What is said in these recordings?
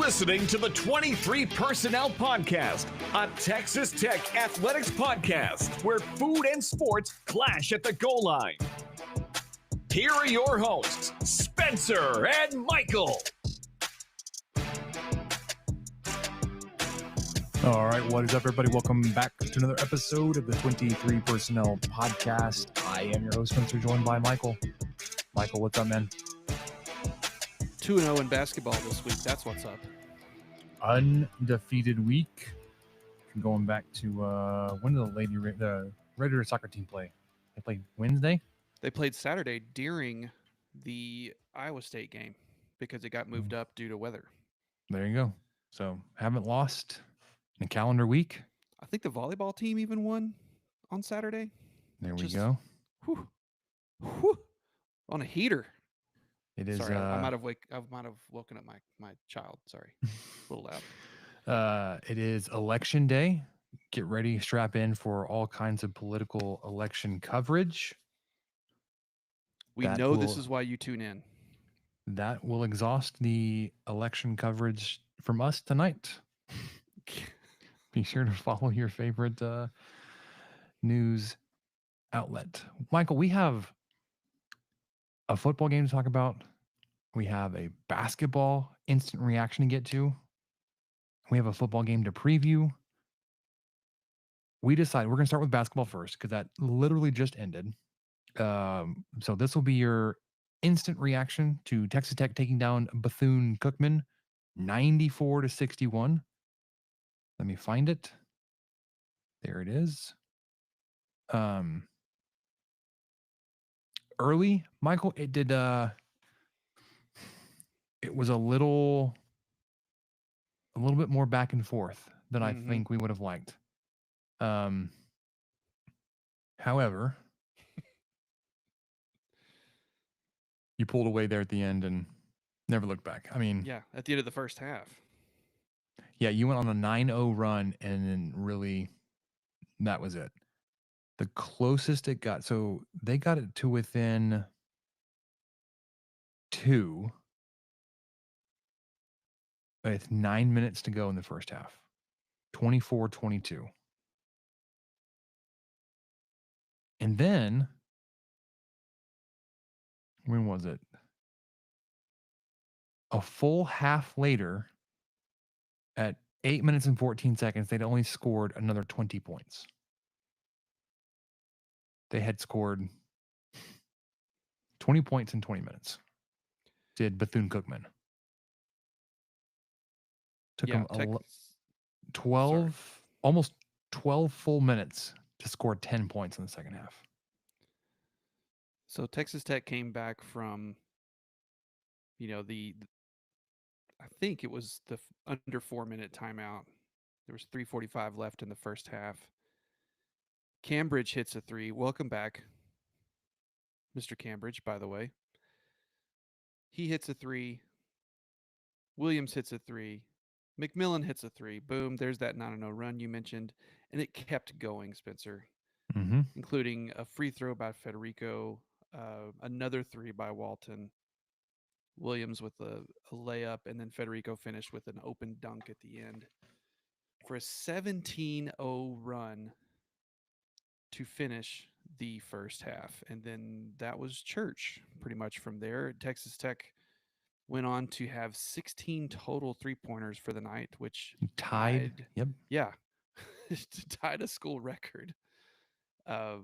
listening to the 23 Personnel Podcast, a Texas Tech athletics podcast where food and sports clash at the goal line. Here are your hosts, Spencer and Michael. All right, what is up, everybody? Welcome back to another episode of the 23 Personnel Podcast. I am your host, Spencer, joined by Michael. Michael, what's up, man? 2-0 in basketball this week. That's what's up. Undefeated week. Going back to when did the regular soccer team play? They played Wednesday? They played Saturday during the Iowa State game because it got moved up due to weather. There you go. So haven't lost in a calendar week. I think the volleyball team even won on Saturday. There we go. Whew, on a heater. It is. Sorry, I might have woken up my child. Sorry, a little loud. It is election day. Get ready, strap in for all kinds of political election coverage. This is why you tune in. That will exhaust the election coverage from us tonight. Be sure to follow your favorite news outlet. Michael, we have a football game to talk about. We have a basketball instant reaction to get to. We have a football game to preview. We decided we're going to start with basketball first because that literally just ended. So this will be your instant reaction to Texas Tech taking down Bethune Cookman 94-61. Let me find it. There it is. Early, Michael, it was a little bit more back and forth than I think we would have liked. However, you pulled away there at the end and never looked back. I mean, yeah, at the end of the first half. Yeah, you went on a 9-0 run, and then really, that was it. The closest it got, so they got it to within 2 with 9 minutes to go in the first half. 24-22. And then, when was it? A full half later, at 8 minutes and 14 seconds, they'd only scored another 20 points. They had scored 20 points in 20 minutes. Did Bethune Cookman. Took them almost 12 full minutes to score 10 points in the second half. So Texas Tech came back from, I think it was the under 4 minute timeout. There was 3:45 left in the first half. Cambridge hits a three. Welcome back, Mr. Cambridge, by the way. He hits a three. Williams hits a three. McMillan hits a three. Boom, there's that 9-0 run you mentioned. And it kept going, Spencer, including a free throw by Federico, another three by Walton, Williams with a layup, and then Federico finished with an open dunk at the end for a 17-0 run to finish the first half. And then that was church pretty much from there. Texas Tech went on to have 16 total three-pointers for the night, which tied. Yep. Yeah. Tied a school record. I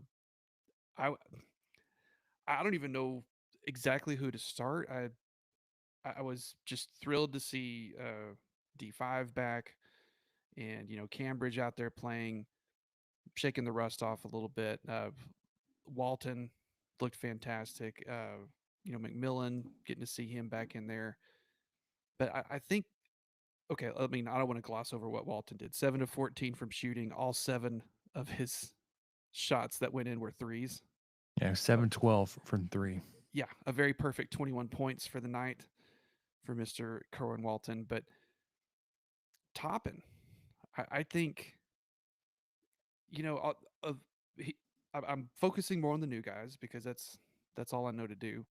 don't even know exactly who to start. I was just thrilled to see D5 back and, Cambridge out there playing, shaking the rust off a little bit. Walton looked fantastic. McMillan, getting to see him back in there. But I think, okay, I don't want to gloss over what Walton did. 7 of 14 from shooting. All 7 of his shots that went in were threes. Yeah, 7-12 from 3. Yeah, a very perfect 21 points for the night for Mr. Kerwin Walton. But Toppin, I think, I'm focusing more on the new guys because that's all I know to do.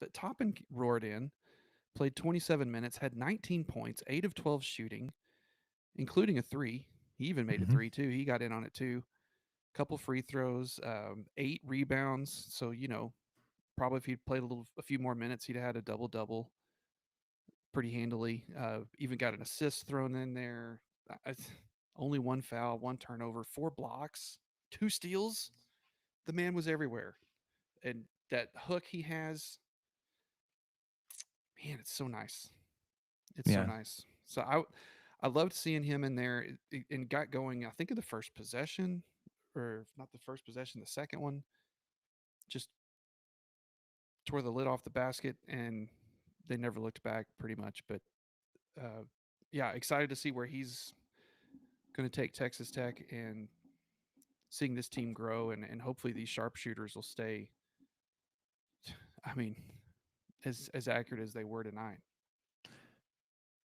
But Toppin roared in, played 27 minutes, had 19 points, 8 of 12 shooting, including a 3. He even made a 3 too. He got in on it too. Couple free throws, 8 rebounds. So, probably if he'd played a few more minutes, he'd have had a double-double pretty handily. Even got an assist thrown in there. Only 1 foul, 1 turnover, 4 blocks, 2 steals. The man was everywhere. And that hook he has, man, it's so nice. It's so Yeah. nice. So I loved seeing him in there and got going, I think, in the first possession, or not the first possession, the second one. Just tore the lid off the basket, and they never looked back pretty much. But yeah, excited to see where he's going to take Texas Tech and seeing this team grow, and hopefully these sharpshooters will stay, I mean, as accurate as they were tonight.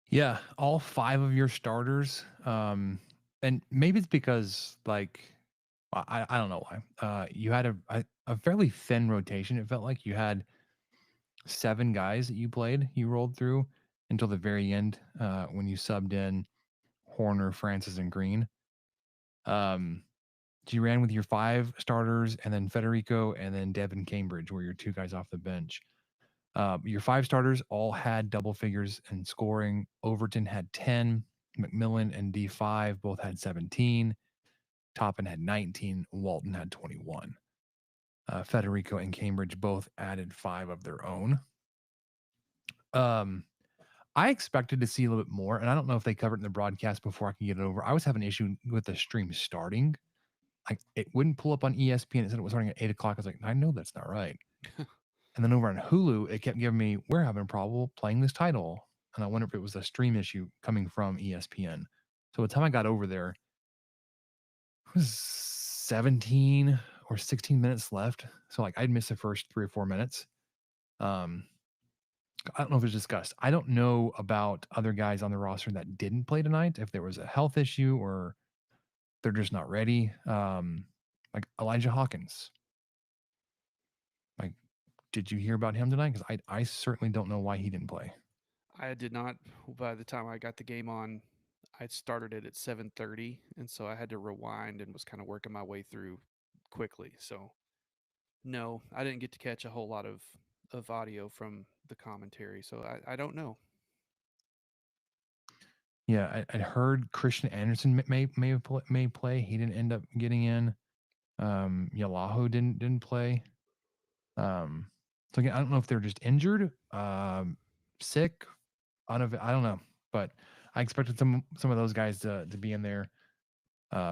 Yeah, all 5 of your starters, and maybe it's because, like, I don't know why. You had a fairly thin rotation. It felt like you had 7 guys that you rolled through until the very end, when you subbed in Horner, Francis, and Green. So you ran with your 5 starters, and then Federico, and then Devin Cambridge were your 2 guys off the bench. Your 5 starters all had double figures in scoring. Overton had 10. McMillan and D5 both had 17. Toppin had 19. Walton had 21. Federico and Cambridge both added 5 of their own. I expected to see a little bit more, and I don't know if they covered it in the broadcast before I could get it over. I was having an issue with the stream starting. Like, it wouldn't pull up on ESPN. It said it was starting at 8 o'clock. I was like, I know that's not right. And then over on Hulu, it kept giving me, we're having a problem playing this title. And I wonder if it was a stream issue coming from ESPN. So by the time I got over there, it was 17 or 16 minutes left. So, like, I'd missed the first 3 or 4 minutes. I don't know if it was discussed. I don't know about other guys on the roster that didn't play tonight, if there was a health issue or they're just not ready. Like Elijah Hawkins. Like, did you hear about him tonight? Because I certainly don't know why he didn't play. I did not. By the time I got the game on, I started it at 7:30, and so I had to rewind and was kind of working my way through quickly. So no, I didn't get to catch a whole lot of audio from the commentary. So I don't know. Yeah, I heard Christian Anderson may play. He didn't end up getting in. Yalaho didn't play. So again, I don't know if they're just injured, sick, I don't know, but I expected some of those guys to be in there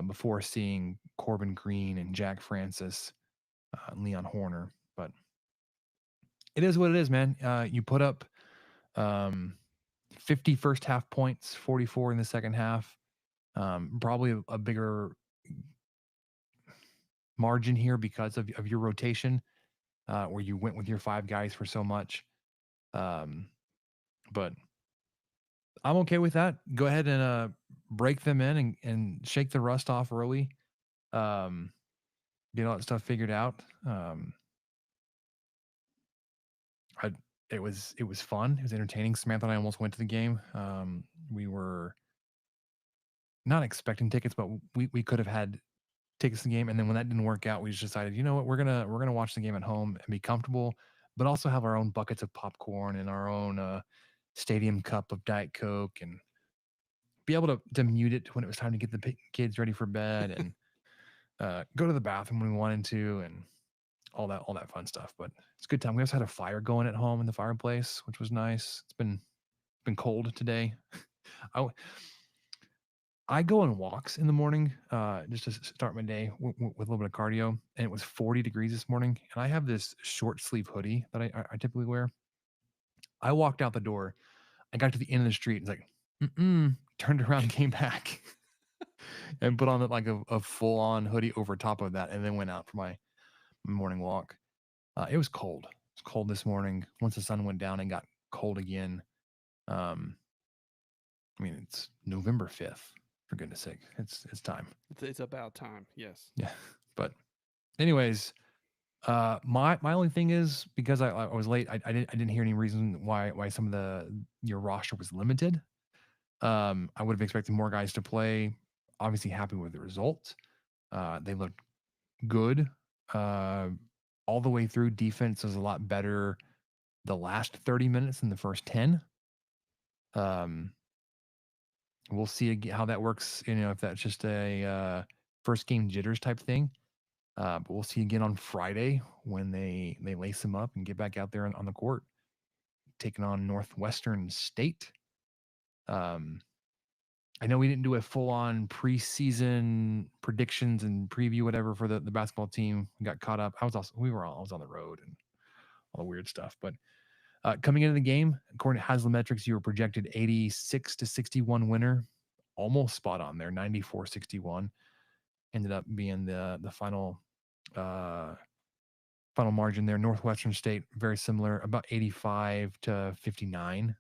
before seeing Corbin Green and Jack Francis, and Leon Horner. But it is what it is, man. You put up 50 first half points, 44 in the second half. Probably a bigger margin here because of your rotation, where you went with your 5 guys for so much. But I'm okay with that. Go ahead and break them in and shake the rust off early. Get all that stuff figured out. It was fun. It was entertaining. Samantha and I almost went to the game. We were not expecting tickets, but we could have had tickets to the game. And then when that didn't work out, we just decided, you know what, we're gonna watch the game at home and be comfortable, but also have our own buckets of popcorn and our own stadium cup of Diet Coke, and be able to mute it when it was time to get the kids ready for bed, and go to the bathroom when we wanted to, and all that fun stuff. But it's a good time. We also had a fire going at home in the fireplace, which was nice. It's been cold today. I go on walks in the morning, just to start my day with a little bit of cardio, and it was 40 degrees this morning. And I have this short sleeve hoodie that I typically wear. I walked out the door. I got to the end of the street. And it's like, turned around, came back, and put on like a full on hoodie over top of that, and then went out for my morning walk. It was cold. It was cold this morning. Once the sun went down, and got cold again. I mean, it's November 5th. For goodness sake, it's time. It's about time. Yes. Yeah. But anyways, My only thing is because I was late, I didn't hear any reason why some of your roster was limited. I would have expected more guys to play. Obviously, happy with the result. They looked good uh, all the way through. Defense was a lot better the last 30 minutes than the first 10. Um, we'll see how that works. If that's just a first game jitters type thing. But we'll see again on Friday when they lace them up and get back out there on the court, taking on Northwestern State. I know we didn't do a full on preseason predictions and preview whatever for the basketball team. We got caught up. I was on the road and all the weird stuff. But coming into the game, according to Haslametrics, you were projected 86 to 61 winner, almost spot on there, 94-61. Ended up being the final final margin there. Northwestern State, very similar, about 85 to 59.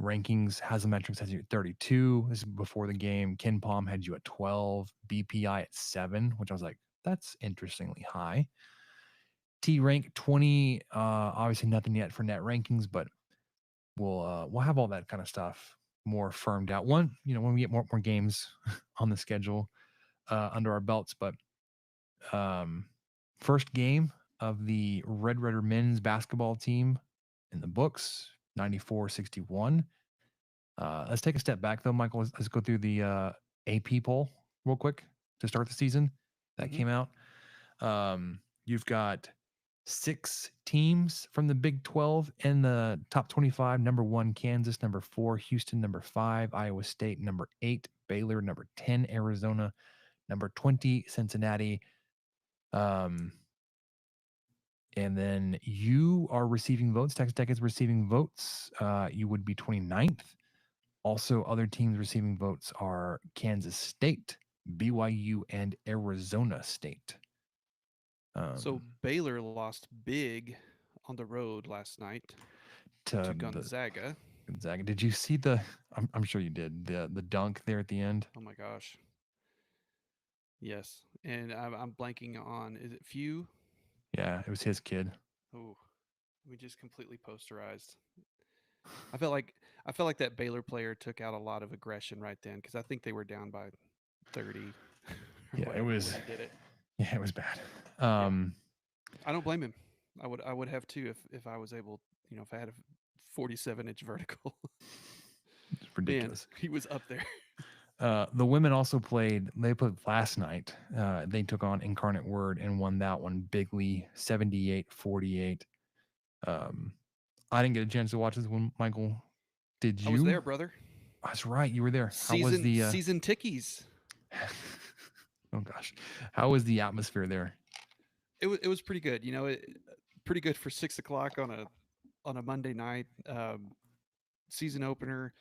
Rankings, Haslametrics has you at 32. This is before the game. Ken Palm had you at 12. BPI at 7, which I was like, that's interestingly high. T rank 20. Obviously nothing yet for net rankings, but we'll have all that kind of stuff more firmed out. When we get more games on the schedule under our belts. But first game of the Red Redder men's basketball team in the books, 94-61. Let's take a step back though, Michael. Let's go through the AP poll real quick to start the season. That came out. You've got 6 teams from the Big 12 in the top 25. Number 1, Kansas. Number 4, Houston. Number 5, Iowa State. Number 8, Baylor. Number 10, Arizona. Number 20, Cincinnati. And then you are receiving votes. Texas Tech is receiving votes. You would be 29th. Also, other teams receiving votes are Kansas State, BYU, and Arizona State. So Baylor lost big on the road last night to Gonzaga. Gonzaga. Did you see the? I'm sure you did. The dunk there at the end. Oh my gosh. Yes, and I'm blanking on. Is it Few? Yeah, it was his kid. Oh, we just completely posterized. I felt like that Baylor player took out a lot of aggression right then because I think they were down by 30. Yeah, it was. When he did it. Yeah, it was bad. I don't blame him. I would have too if I was able, if I had a 47-inch vertical. It's ridiculous. Man, he was up there. The women also played. They played last night. They took on Incarnate Word and won that one bigly, 78-48. I didn't get a chance to watch this one. Michael, did you? I was there, brother. That's right. You were there. How was the season tickies? Oh gosh, how was the atmosphere there? It was pretty good. Pretty good for 6 o'clock on a Monday night. Season opener.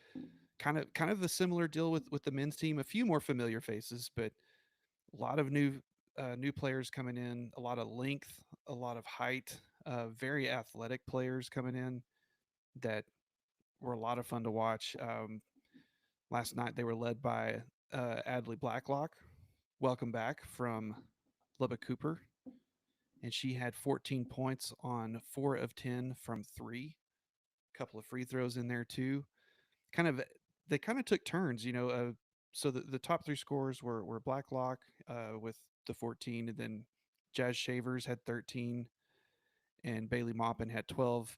Kind of a similar deal with the men's team. A few more familiar faces, but a lot of new players coming in. A lot of length, a lot of height. Very athletic players coming in that were a lot of fun to watch. Last night they were led by Adley Blacklock. Welcome back from Lubbock Cooper, and she had 14 points on 4 of 10 from 3. A couple of free throws in there too. They kind of took turns, so the top 3 scorers were Blacklock with the 14, and then Jazz Shavers had 13, and Bailey Maupin had 12.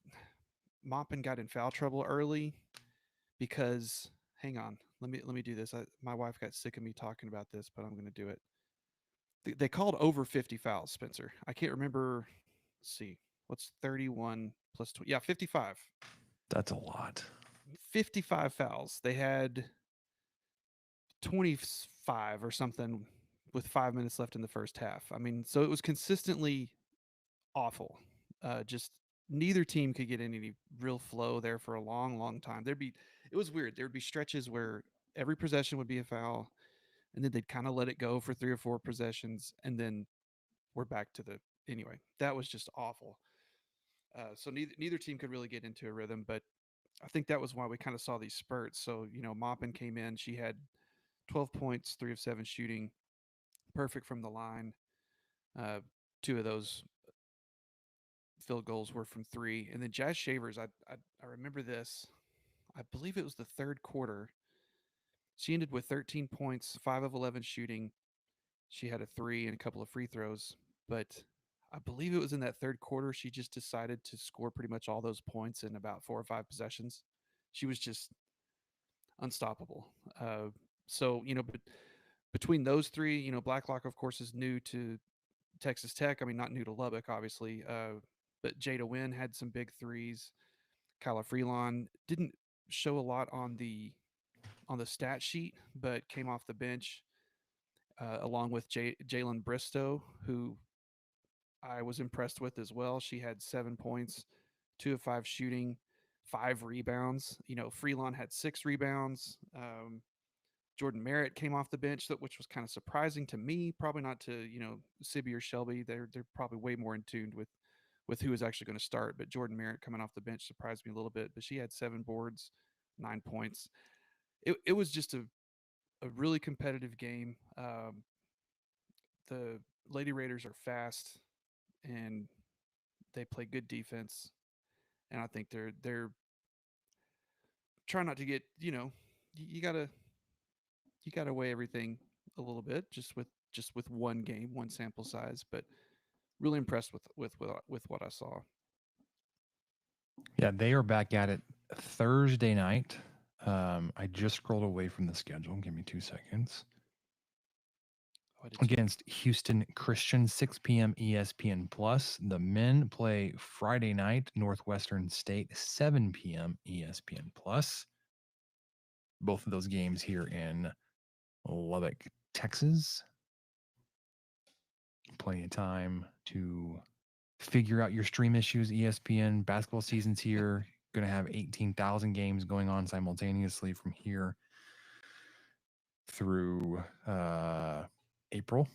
Maupin got in foul trouble early because, hang on, let me do this. My wife got sick of me talking about this, but I'm going to do it. They called over 50 fouls, Spencer. I can't remember. Let's see. What's 31 plus 20? Yeah, 55. That's a lot. 55 fouls. They had 25 or something with 5 minutes left in the first half. I mean, so it was consistently awful. Just neither team could get any real flow there for a long, long time. It was weird. There would be stretches where every possession would be a foul, and then they'd kind of let it go for 3 or 4 possessions, and then we're back to anyway. That was just awful. So neither team could really get into a rhythm, but I think that was why we kind of saw these spurts. So Maupin came in. She had 12 points, 3 of 7 shooting. perfect from the line. 2 of those field goals were from 3. And then Jazz Shavers, I remember this. I believe it was the third quarter. She ended with 13 points, 5 of 11 shooting. She had a 3 and a couple of free throws, but I believe it was in that third quarter she just decided to score pretty much all those points in about 4 or 5 possessions. She was just unstoppable. So, but between those 3, Blacklock, of course, is new to Texas Tech. I mean, not new to Lubbock, obviously, but Jada Wynn had some big threes. Kyla Freelon didn't show a lot on the stat sheet, but came off the bench along with Jalen Bristow, who I was impressed with as well. She had 7 points, 2 of 5 shooting, 5 rebounds. Freelon had 6 rebounds. Jordan Merritt came off the bench, which was kind of surprising to me. Probably not to Sibby or Shelby. They're probably way more in tune with who is actually going to start. But Jordan Merritt coming off the bench surprised me a little bit. But she had 7 boards, 9 points. It was just a really competitive game. The Lady Raiders are fast and they play good defense, and I think they're trying not to get you gotta weigh everything a little bit just with one game, one sample size, but really impressed with what I saw. Yeah, they are back at it Thursday night. I just scrolled away from the schedule. Give me 2 seconds. Against Houston Christian, 6 p.m. ESPN Plus. The men play Friday night, Northwestern State, 7 p.m. ESPN Plus. Both of those games here in Lubbock, Texas. Plenty of time to figure out your stream issues. ESPN basketball season's here. Going to have 18,000 games going on simultaneously from here through April.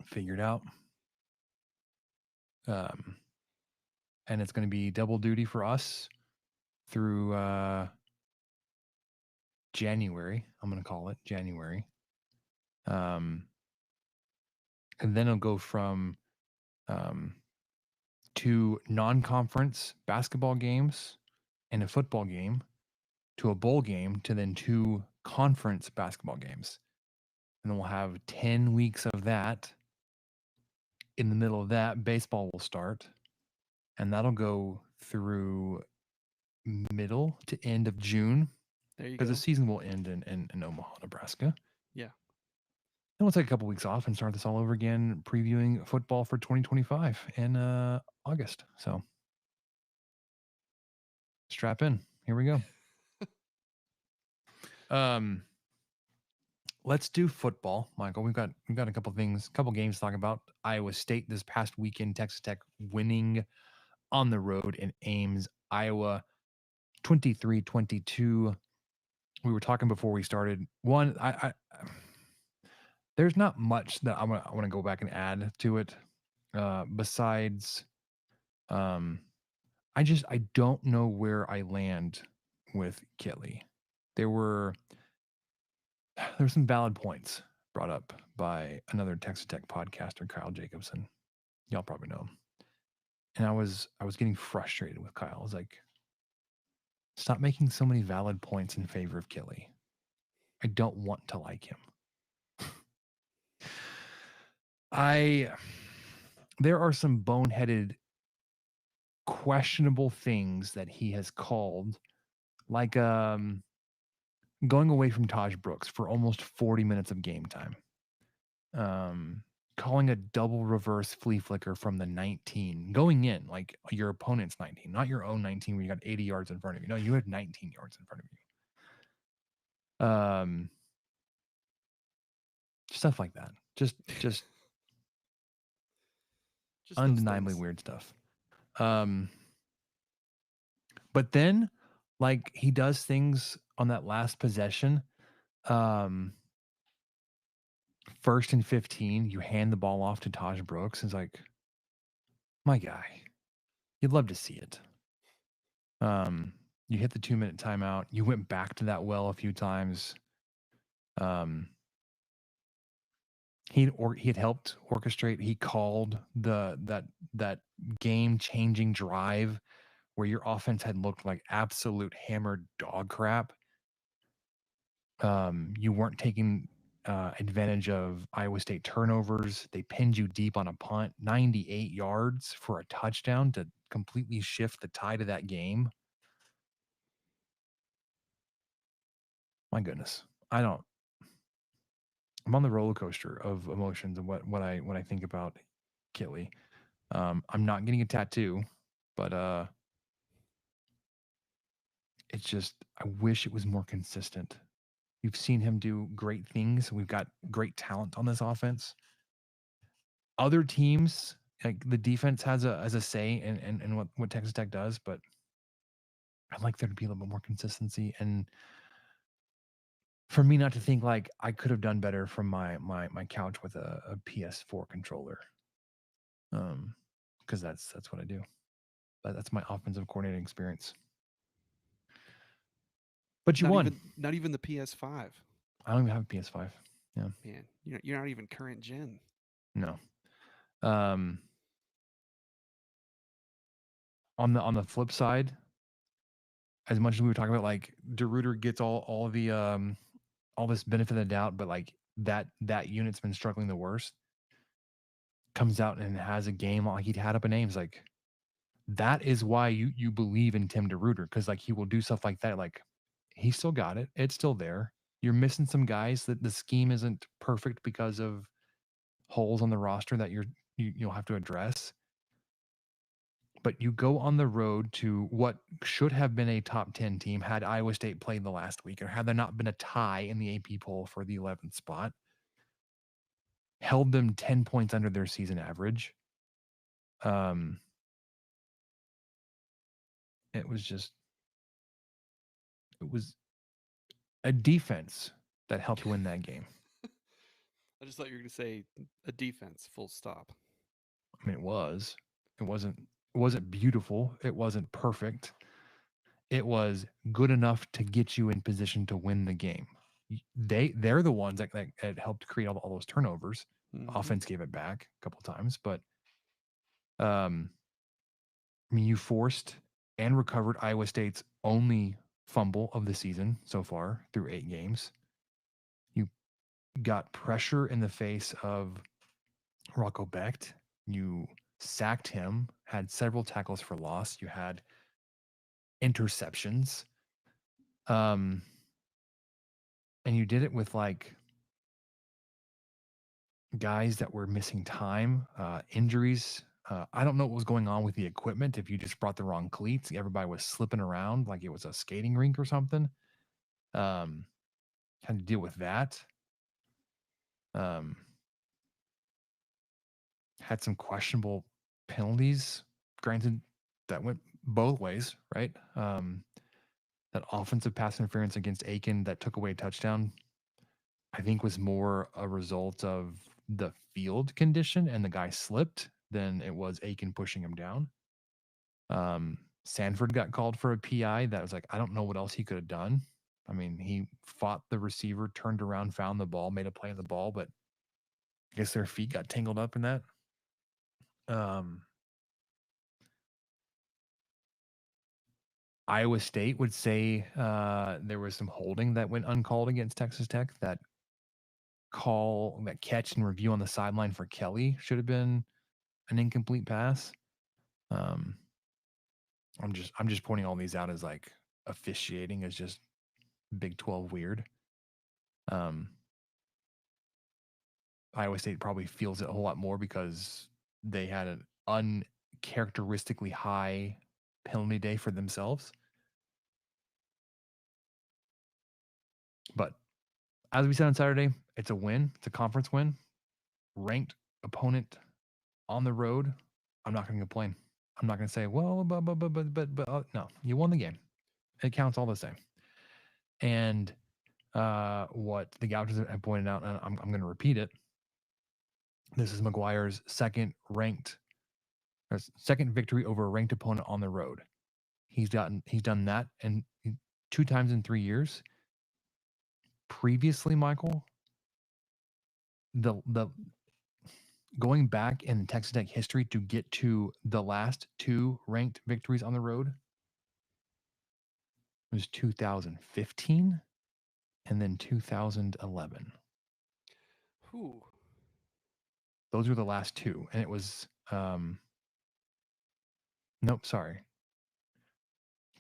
Figured out. And it's going to be double duty for us through January. I'm going to call it January. And then it'll go from 2 non-conference basketball games and a football game to a bowl game to then 2 conference basketball games. And then we'll have 10 weeks of that. In the middle of that, baseball will start. And that'll go through middle to end of June. There you go. Because the season will end in Omaha, Nebraska. Yeah. Then we'll take a couple weeks off and start this all over again, previewing football for 2025 in August. So strap in. Here we go. Let's do football, Michael. We've got a couple games to talk about. Iowa State this past weekend, Texas Tech winning on the road in Ames, Iowa, 23-22. We were talking before we started. One, I there's not much that I want to go back and add to it. Besides, I don't know where I land with Kitley. There were some valid points brought up by another Texas Tech podcaster, Kyle Jacobson. Y'all probably know him. And I was getting frustrated with Kyle. I was like, stop making so many valid points in favor of Kitley. I don't want to like him. There are some boneheaded, questionable things that he has called, like going away from Taj Brooks for almost 40 minutes of game time. Calling a double reverse flea flicker from the 19, going in like your opponent's 19, not your own 19 where you got 80 yards in front of you. No, you had 19 yards in front of you. Stuff like that. Just undeniably weird stuff. But then, like, he does things on that last possession. 1st and 15, you hand the ball off to Taj Brooks. It's like, my guy, you'd love to see it. You hit the 2-minute timeout. You went back to that well a few times. he had helped orchestrate. He called that game-changing drive where your offense had looked like absolute hammered dog crap. You weren't taking advantage of Iowa State turnovers. They pinned you deep on a punt, 98 yards for a touchdown to completely shift the tide of that game. My goodness, I'm on the roller coaster of emotions and what I think about Kittley. I'm not getting a tattoo, but it's just I wish it was more consistent. You've seen him do great things. We've got great talent on this offense. Other teams, like the defense has a say in what Texas Tech does, but I'd like there to be a little bit more consistency and for me not to think like I could have done better from my couch with a PS4 controller. Because that's what I do. That's my offensive coordinating experience. But you won. Not even the PS5. I don't even have a PS5. Yeah. Man, you're not even current gen. No. On the flip side, as much as we were talking about, like DeRuyter gets all this benefit of the doubt, but like that unit's been struggling the worst. Comes out and has a game like he'd had up in Ames, like that is why you believe in Tim DeRuyter, because like he will do stuff like that. Like he still got it. It's still there. You're missing some guys that the scheme isn't perfect because of holes on the roster that you'll have to address. But you go on the road to what should have been a top 10 team had Iowa State played the last week, or had there not been a tie in the AP poll for the 11th spot, held them 10 points under their season average. It was a defense that helped win that game. I just thought you were going to say a defense, full stop. I mean, it wasn't beautiful. It wasn't perfect. It was good enough to get you in position to win the game. They're the ones that helped create all those turnovers. Mm-hmm. Offense gave it back a couple times, but I mean, you forced and recovered Iowa State's only fumble of the season so far through 8 games. You got pressure in the face of Rocco Becht. You sacked him, had several tackles for loss. You had interceptions. And you did it with like guys that were missing time, injuries. I don't know what was going on with the equipment. If you just brought the wrong cleats, everybody was slipping around like it was a skating rink or something. Had to deal with that. Had some questionable penalties. Granted, that went both ways, right? That offensive pass interference against Aiken that took away a touchdown, I think was more a result of the field condition and the guy slipped than it was Aiken pushing him down. Sanford got called for a PI that was like, I don't know what else he could have done. I mean, he fought the receiver, turned around, found the ball, made a play on the ball, but I guess their feet got tangled up in that. Iowa State would say there was some holding that went uncalled against Texas Tech. That catch and review on the sideline for Kelly should have been an incomplete pass. I'm just pointing all these out as like officiating is just Big 12 weird. Iowa State probably feels it a whole lot more because they had an uncharacteristically high penalty day for themselves. But as we said on Saturday, it's a win. It's a conference win. Ranked opponent on the road. I'm not going to complain. I'm not going to say, well, but no, you won the game. It counts all the same. And what the Gauchos have pointed out, and I'm going to repeat it. This is McGuire's second victory over a ranked opponent on the road. He's done that and 2 times in 3 years. Previously, Michael, the going back in Texas Tech history to get to the last two ranked victories on the road was 2015 and then 2011. Whew. Those were the last two, and it was nope, sorry,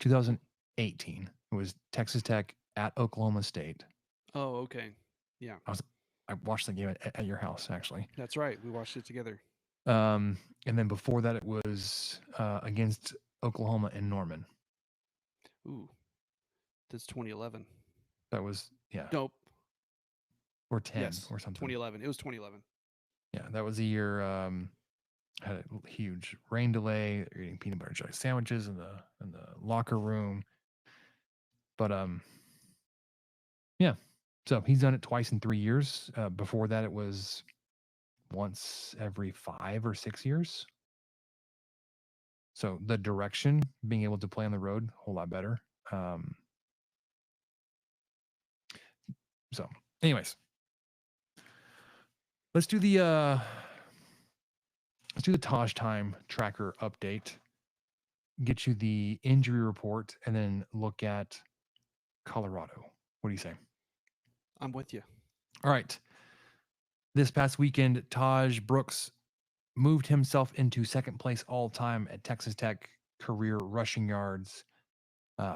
2018. It was Texas Tech at Oklahoma State. Oh, okay. Yeah, I watched the game at your house actually. that's right. We watched it together. And then before that, it was against Oklahoma in Norman. Ooh, that's 2011. That was Nope. or 10 Yes, or something. 2011. It was 2011. Yeah, that was the year. Had a huge rain delay. They're eating peanut butter jelly sandwiches in the locker room. But yeah. So he's done it twice in 3 years. Before that, it was once every 5 or 6 years. So the direction, being able to play on the road, a whole lot better. So, anyways, let's do the Tahj time tracker update. Get you the injury report, and then look at Colorado. What do you say? I'm with you. All right. This past weekend, Taj Brooks moved himself into second place all time at Texas Tech career rushing yards,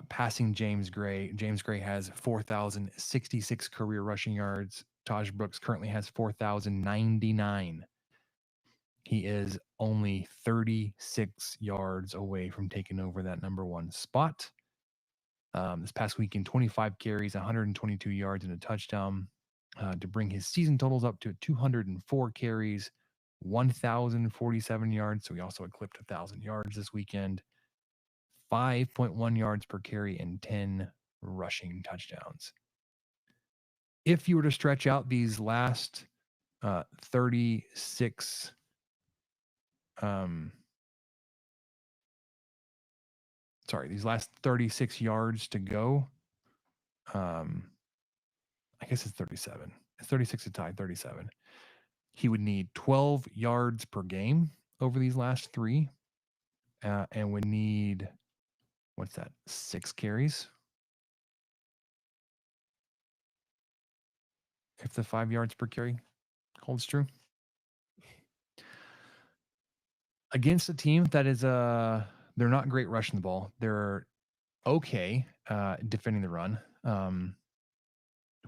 passing James Gray. James Gray has 4,066 career rushing yards. Taj Brooks currently has 4,099. He is only 36 yards away from taking over that number one spot. This past weekend, 25 carries, 122 yards, and a touchdown to bring his season totals up to 204 carries, 1,047 yards. So he also eclipsed 1,000 yards this weekend, 5.1 yards per carry, and 10 rushing touchdowns. If you were to stretch out these last 36 these last 36 yards to go, I guess it's 37. It's 36 to tie 37. He would need 12 yards per game over these last three, and would need, what's that, 6 carries? If the 5 yards per carry holds true. Against a team that is, they're not great rushing the ball. They're okay defending the run.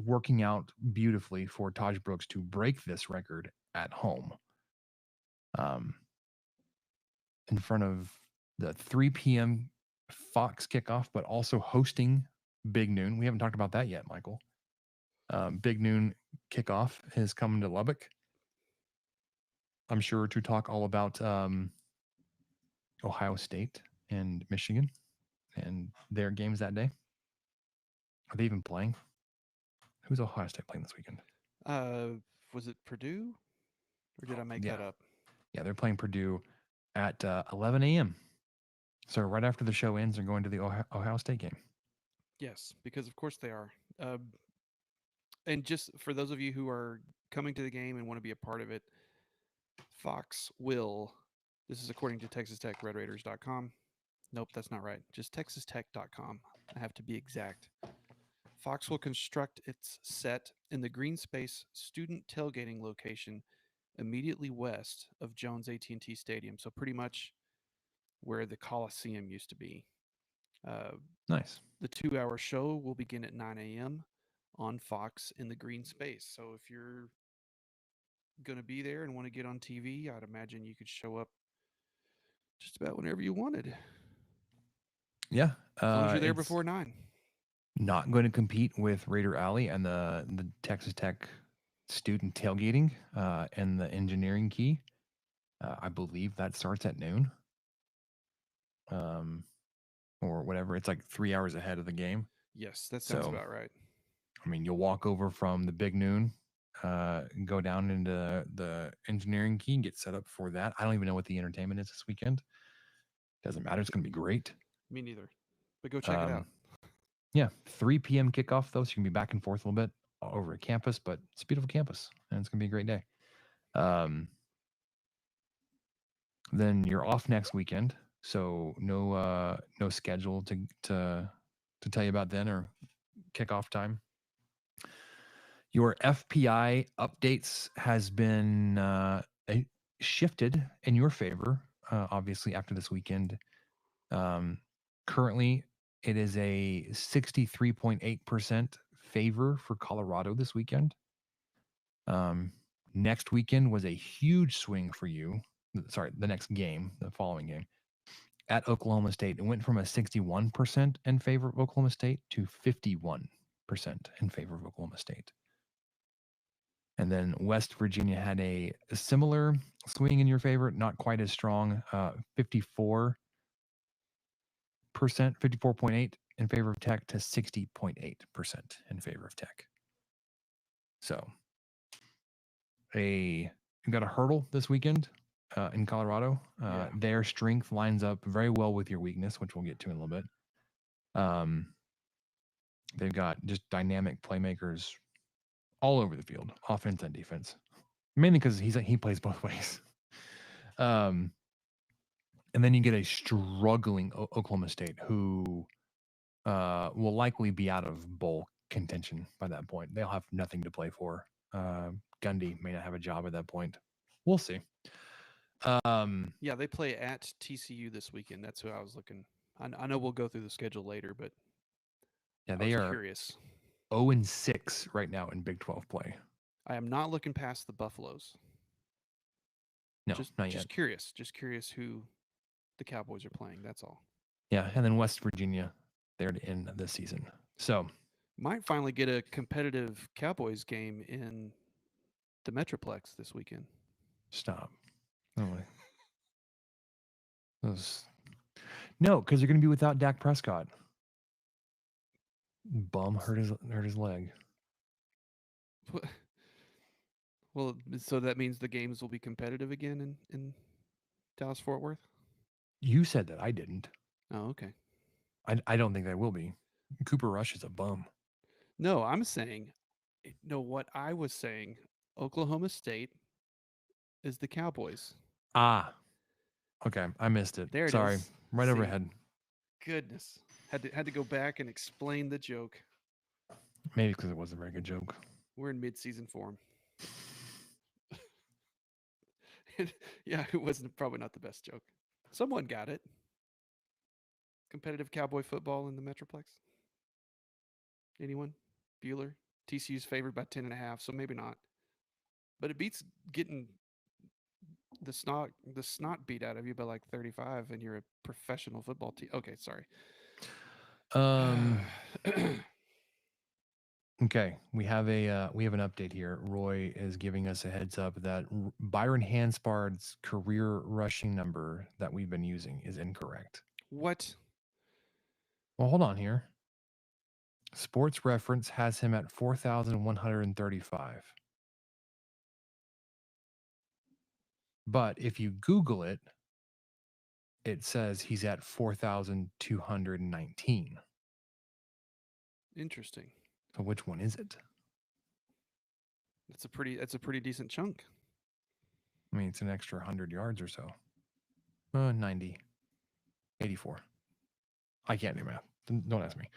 Working out beautifully for Taj Brooks to break this record at home. In front of the 3 p.m. Fox kickoff, but also hosting Big Noon. We haven't talked about that yet, Michael. Big Noon kickoff is coming to Lubbock. I'm sure to talk all about Ohio State and Michigan and their games that day. Are they even playing? Who's Ohio State playing this weekend? Was it Purdue? Or did I make that up? Yeah, they're playing Purdue at 11 a.m. So right after the show ends, they're going to the Ohio State game. Yes, because of course they are. And just for those of you who are coming to the game and want to be a part of it, Fox will, this is according to TexasTechRedRaiders.com. Nope, that's not right. Just TexasTech.com. I have to be exact. Fox will construct its set in the green space student tailgating location immediately west of Jones AT&T Stadium. So pretty much where the Coliseum used to be. Nice. The 2-hour show will begin at 9 a.m. on Fox in the green space. So if you're going to be there and want to get on TV, I'd imagine you could show up just about whenever you wanted. Yeah. As long as you're there before 9. Not going to compete with Raider Alley and the Texas Tech student tailgating and the engineering key. I believe that starts at noon. Or whatever. It's like 3 hours ahead of the game. Yes, that sounds about right. I mean, you'll walk over from the Big Noon, go down into the engineering key and get set up for that. I don't even know what the entertainment is this weekend. Doesn't matter. It's going to be great. Me neither. But go check it out. Yeah, 3 p.m. kickoff, though, so you can be back and forth a little bit. over at campus, but it's a beautiful campus and it's going to be a great day. Then you're off next weekend, so no schedule to tell you about then or kickoff time. Your FPI updates has been shifted in your favor, obviously after this weekend. Currently, it is a 63.8% favor for Colorado this weekend. Next weekend was a huge swing for you. Sorry, the next game, the following game at Oklahoma State. It went from a 61% in favor of Oklahoma State to 51% in favor of Oklahoma State. And then West Virginia had a similar swing in your favor, not quite as strong, 54%, 54.8 in favor of Tech to 60.8% in favor of Tech. So you got a hurdle this weekend in Colorado. Their strength lines up very well with your weakness, which we'll get to in a little bit. They've got just dynamic playmakers all over the field, offense and defense. Mainly because he plays both ways. And then you get a struggling Oklahoma State who will likely be out of bowl contention by that point. They'll have nothing to play for. Gundy may not have a job at that point. We'll see. Yeah, they play at TCU this weekend. That's who I was looking. I know we'll go through the schedule later, but yeah, I they was are curious. 0-6 right now in Big 12 play. I am not looking past the Buffaloes. No, not just yet. curious. Just curious who the Cowboys are playing. That's all. Yeah, and then West Virginia there to end this season. So might finally get a competitive Cowboys game in the Metroplex this weekend. Stop. No, because you're going to be without Dak Prescott. Bum hurt his leg. Well, so that means the games will be competitive again in Dallas Fort Worth? You said that. I didn't. Oh, okay. I don't think they will be. Cooper Rush is a bum. No, I'm saying, no, what I was saying, Oklahoma State is the Cowboys. Ah, okay. I missed it. There it Sorry. is. Right overhead. Goodness. Had to go back and explain the joke. Maybe because it was a very good joke. We're in mid-season form. Yeah, it wasn't probably not the best joke. Someone got it. Competitive Cowboy football in the Metroplex. Anyone? Bueller? TCU's favored by 10.5, so maybe not. But it beats getting the snot beat out of you by like 35, and you're a professional football team. Okay, sorry. Okay, we have an update here. Roy is giving us a heads up that Byron Hanspard's career rushing number that we've been using is incorrect. What? Well, hold on here. Sports Reference has him at 4,135. But if you Google it, it says he's at 4,219. Interesting. So which one is it? That's a pretty decent chunk. I mean, it's an extra 100 yards or so. 90. 84. I can't do math. Don't ask me.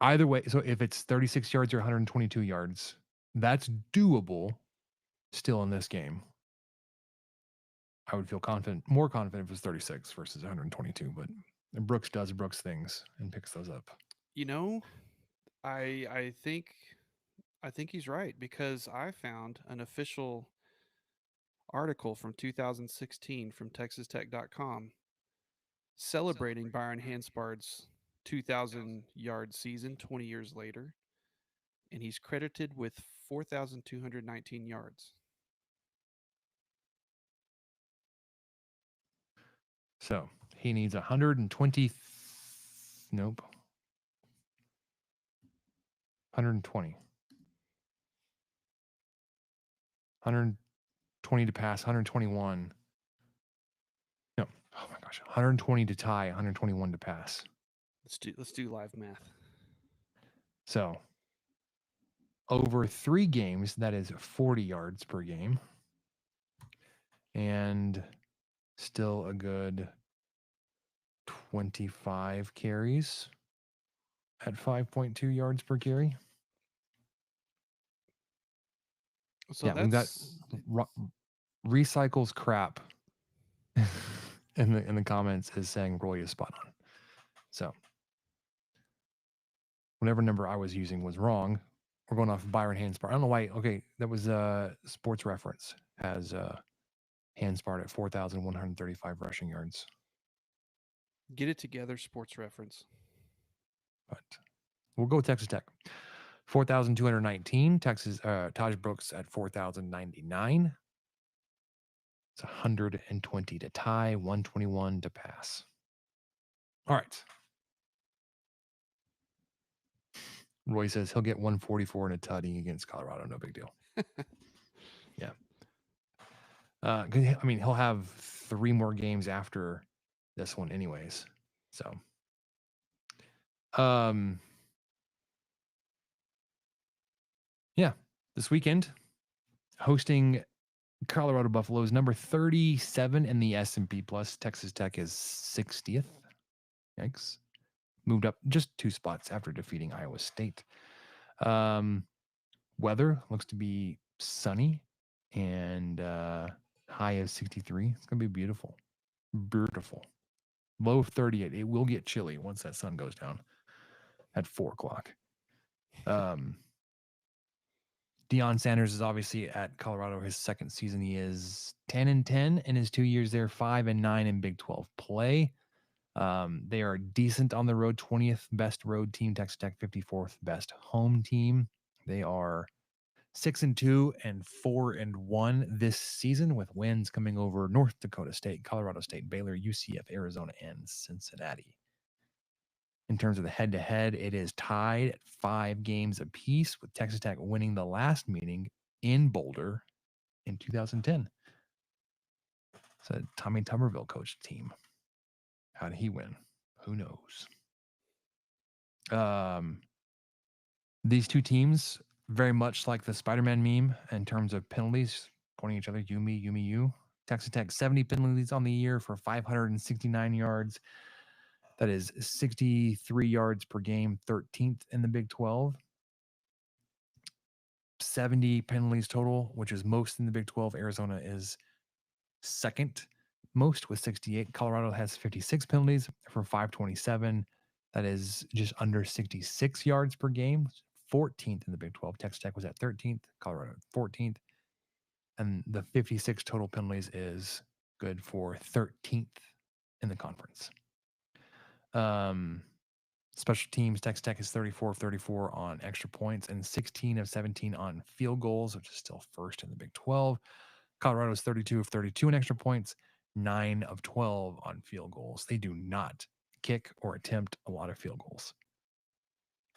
Either way, so if it's 36 yards or 122 yards, that's doable still in this game. I would feel more confident if it was 36 versus 122, but Brooks does Brooks things and picks those up. You know, I think he's right, because I found an official article from 2016 from TexasTech.com celebrating Byron Hanspard's 2,000-yard season 20 years later, and he's credited with 4,219 yards. So he needs 120. Nope. 120. 120 to pass, 121. No. Oh my gosh. 120 to tie, 121 to pass. Let's do live math. So over 3 games, that is 40 yards per game. And still a good 25 carries at 5.2 yards per carry. So Yeah, we've got that's recycles crap in the comments is saying Roy is spot on. So whatever number I was using was wrong. We're going off Byron Hanspard. I don't know why. Okay, that was Sports Reference has Hanspard at 4,135 rushing yards. get it together, Sports Reference. But we'll go with Texas Tech. 4,219. Texas Taj Brooks at 4,099. It's 120 to tie, 121 to pass. All right. Roy says he'll get 144 in a tutty against Colorado. No big deal. Yeah. I mean, he'll have 3 more games after this one anyways. So, yeah, this weekend hosting Colorado Buffaloes, number 37 in the S&P Plus. Texas Tech is 60th. Yikes. Moved up just 2 spots after defeating Iowa State. Weather looks to be sunny and high of 63. It's going to be beautiful. Beautiful. Low of 38. It will get chilly once that sun goes down at 4 o'clock. Deion Sanders is obviously at Colorado. His second season, he is 10-10 in his 2 years there, 5-9 in Big 12 play. They are decent on the road, 20th best road team. Texas Tech, 54th best home team. They are 6-2 and 4-1 this season, with wins coming over North Dakota State, Colorado State, Baylor, UCF, Arizona, and Cincinnati. In terms of the head-to-head, it is tied at 5 games apiece, with Texas Tech winning the last meeting in Boulder in 2010. It's a Tommy Tuberville coached team. How did he win? Who knows? These two teams, very much like the Spider-Man meme in terms of penalties, pointing at each other, you, me, you, me, you. Texas Tech, 70 penalties on the year for 569 yards. That is 63 yards per game, 13th in the Big 12. 70 penalties total, which is most in the Big 12. Arizona is second most with 68. Colorado has 56 penalties for 527. That is just under 66 yards per game, 14th in the Big 12. Texas Tech was at 13th, Colorado 14th. And the 56 total penalties is good for 13th in the conference. Special teams, Texas Tech is 34 of 34 on extra points and 16 of 17 on field goals, which is still first in the Big 12. Colorado is 32 of 32 in extra points, 9 of 12 on field goals. They do not kick or attempt a lot of field goals.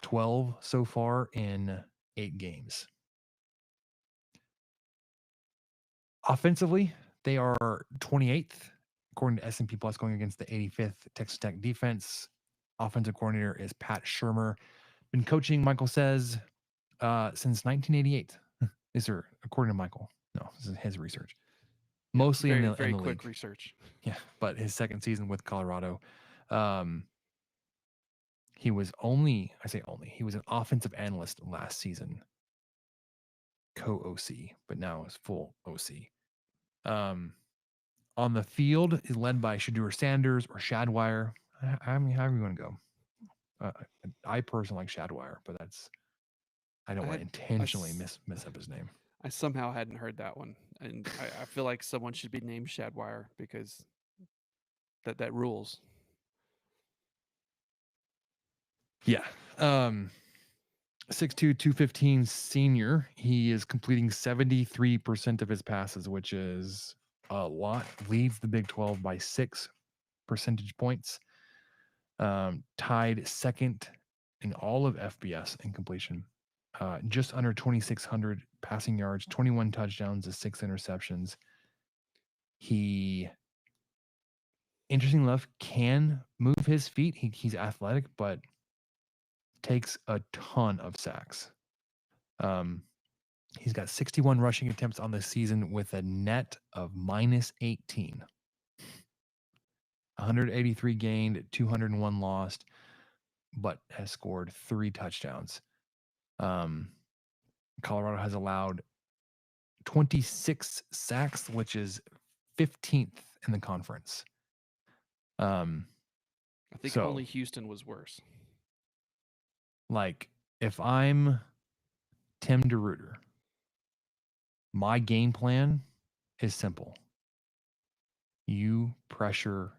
12 so far in 8 games. Offensively, they are 28th, according to S&P Plus, going against the 85th Texas Tech defense. Offensive coordinator is Pat Shermer. Been coaching, Michael says, since 1988. These are according to Michael. No, this is his research. Mostly very, in very the quick league. research. Yeah, but his second season with Colorado, he was he was an offensive analyst last season, co-OC, but now is full OC. On the field is led by Shadur Sanders or Shadwire. I mean, however you want to go. I personally like Shadwire, but I don't want to intentionally mess up his name. I somehow hadn't heard that one, and I feel like someone should be named Shadwire because that rules. Yeah. 6'2", 215 senior. He is completing 73% of his passes, which is a lot. Leads the Big 12 by 6 percentage points. Tied second in all of FBS in completion. Just under 2,600 passing yards, 21 touchdowns to 6 interceptions. He, interesting enough, can move his feet. He's athletic, but takes a ton of sacks. He's got 61 rushing attempts on the season with a net of -18. 183 gained, 201 lost, but has scored 3 touchdowns. Colorado has allowed 26 sacks, which is 15th in the conference. I think only Houston was worse. Like, if I'm Tim DeRuyter, my game plan is simple. You pressure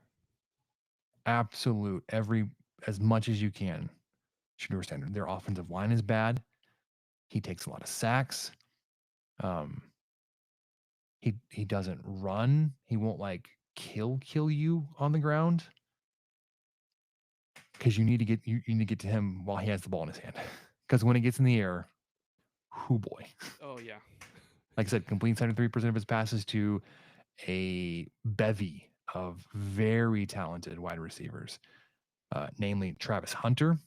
absolute as much as you can. Shedeur Standard. Their offensive line is bad. He takes a lot of sacks. He doesn't run. He won't like kill you on the ground. Because you need to get to him while he has the ball in his hand. Because when it gets in the air, whoo boy. Oh yeah. Like I said, completing 73% of his passes to a bevy of very talented wide receivers, namely Travis Hunter,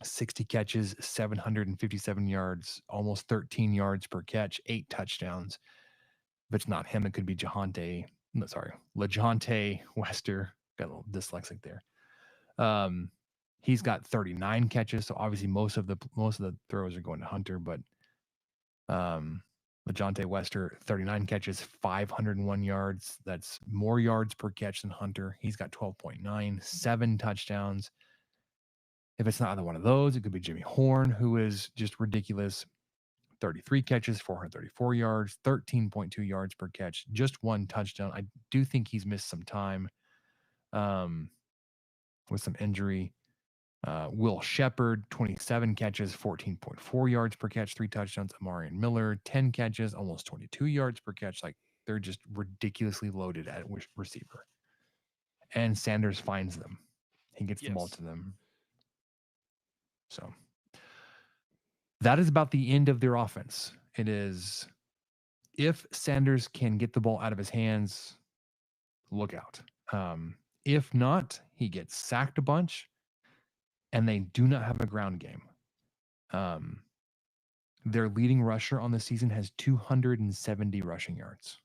60 catches, 757 yards, almost 13 yards per catch, 8 touchdowns. If it's not him, it could be LeJohntay Wester. Got a little dyslexic there. He's got 39 catches, so obviously most of the throws are going to Hunter, but LeJohntay Wester, 39 catches, 501 yards. That's more yards per catch than Hunter. He's got 12.9, 7 touchdowns. If it's not either one of those, it could be Jimmy Horn, who is just ridiculous. 33 catches, 434 yards, 13.2 yards per catch, just 1 touchdown. I do think he's missed some time with some injury. Will Shepard, 27 catches, 14.4 yards per catch, 3 touchdowns. Amarian Miller, 10 catches, almost 22 yards per catch. Like, they're just ridiculously loaded at receiver. And Sanders finds them. He gets the ball to them. So that is about the end of their offense. It is, if Sanders can get the ball out of his hands, look out. If not, he gets sacked a bunch, and they do not have a ground game. Their leading rusher on the season has 270 rushing yards,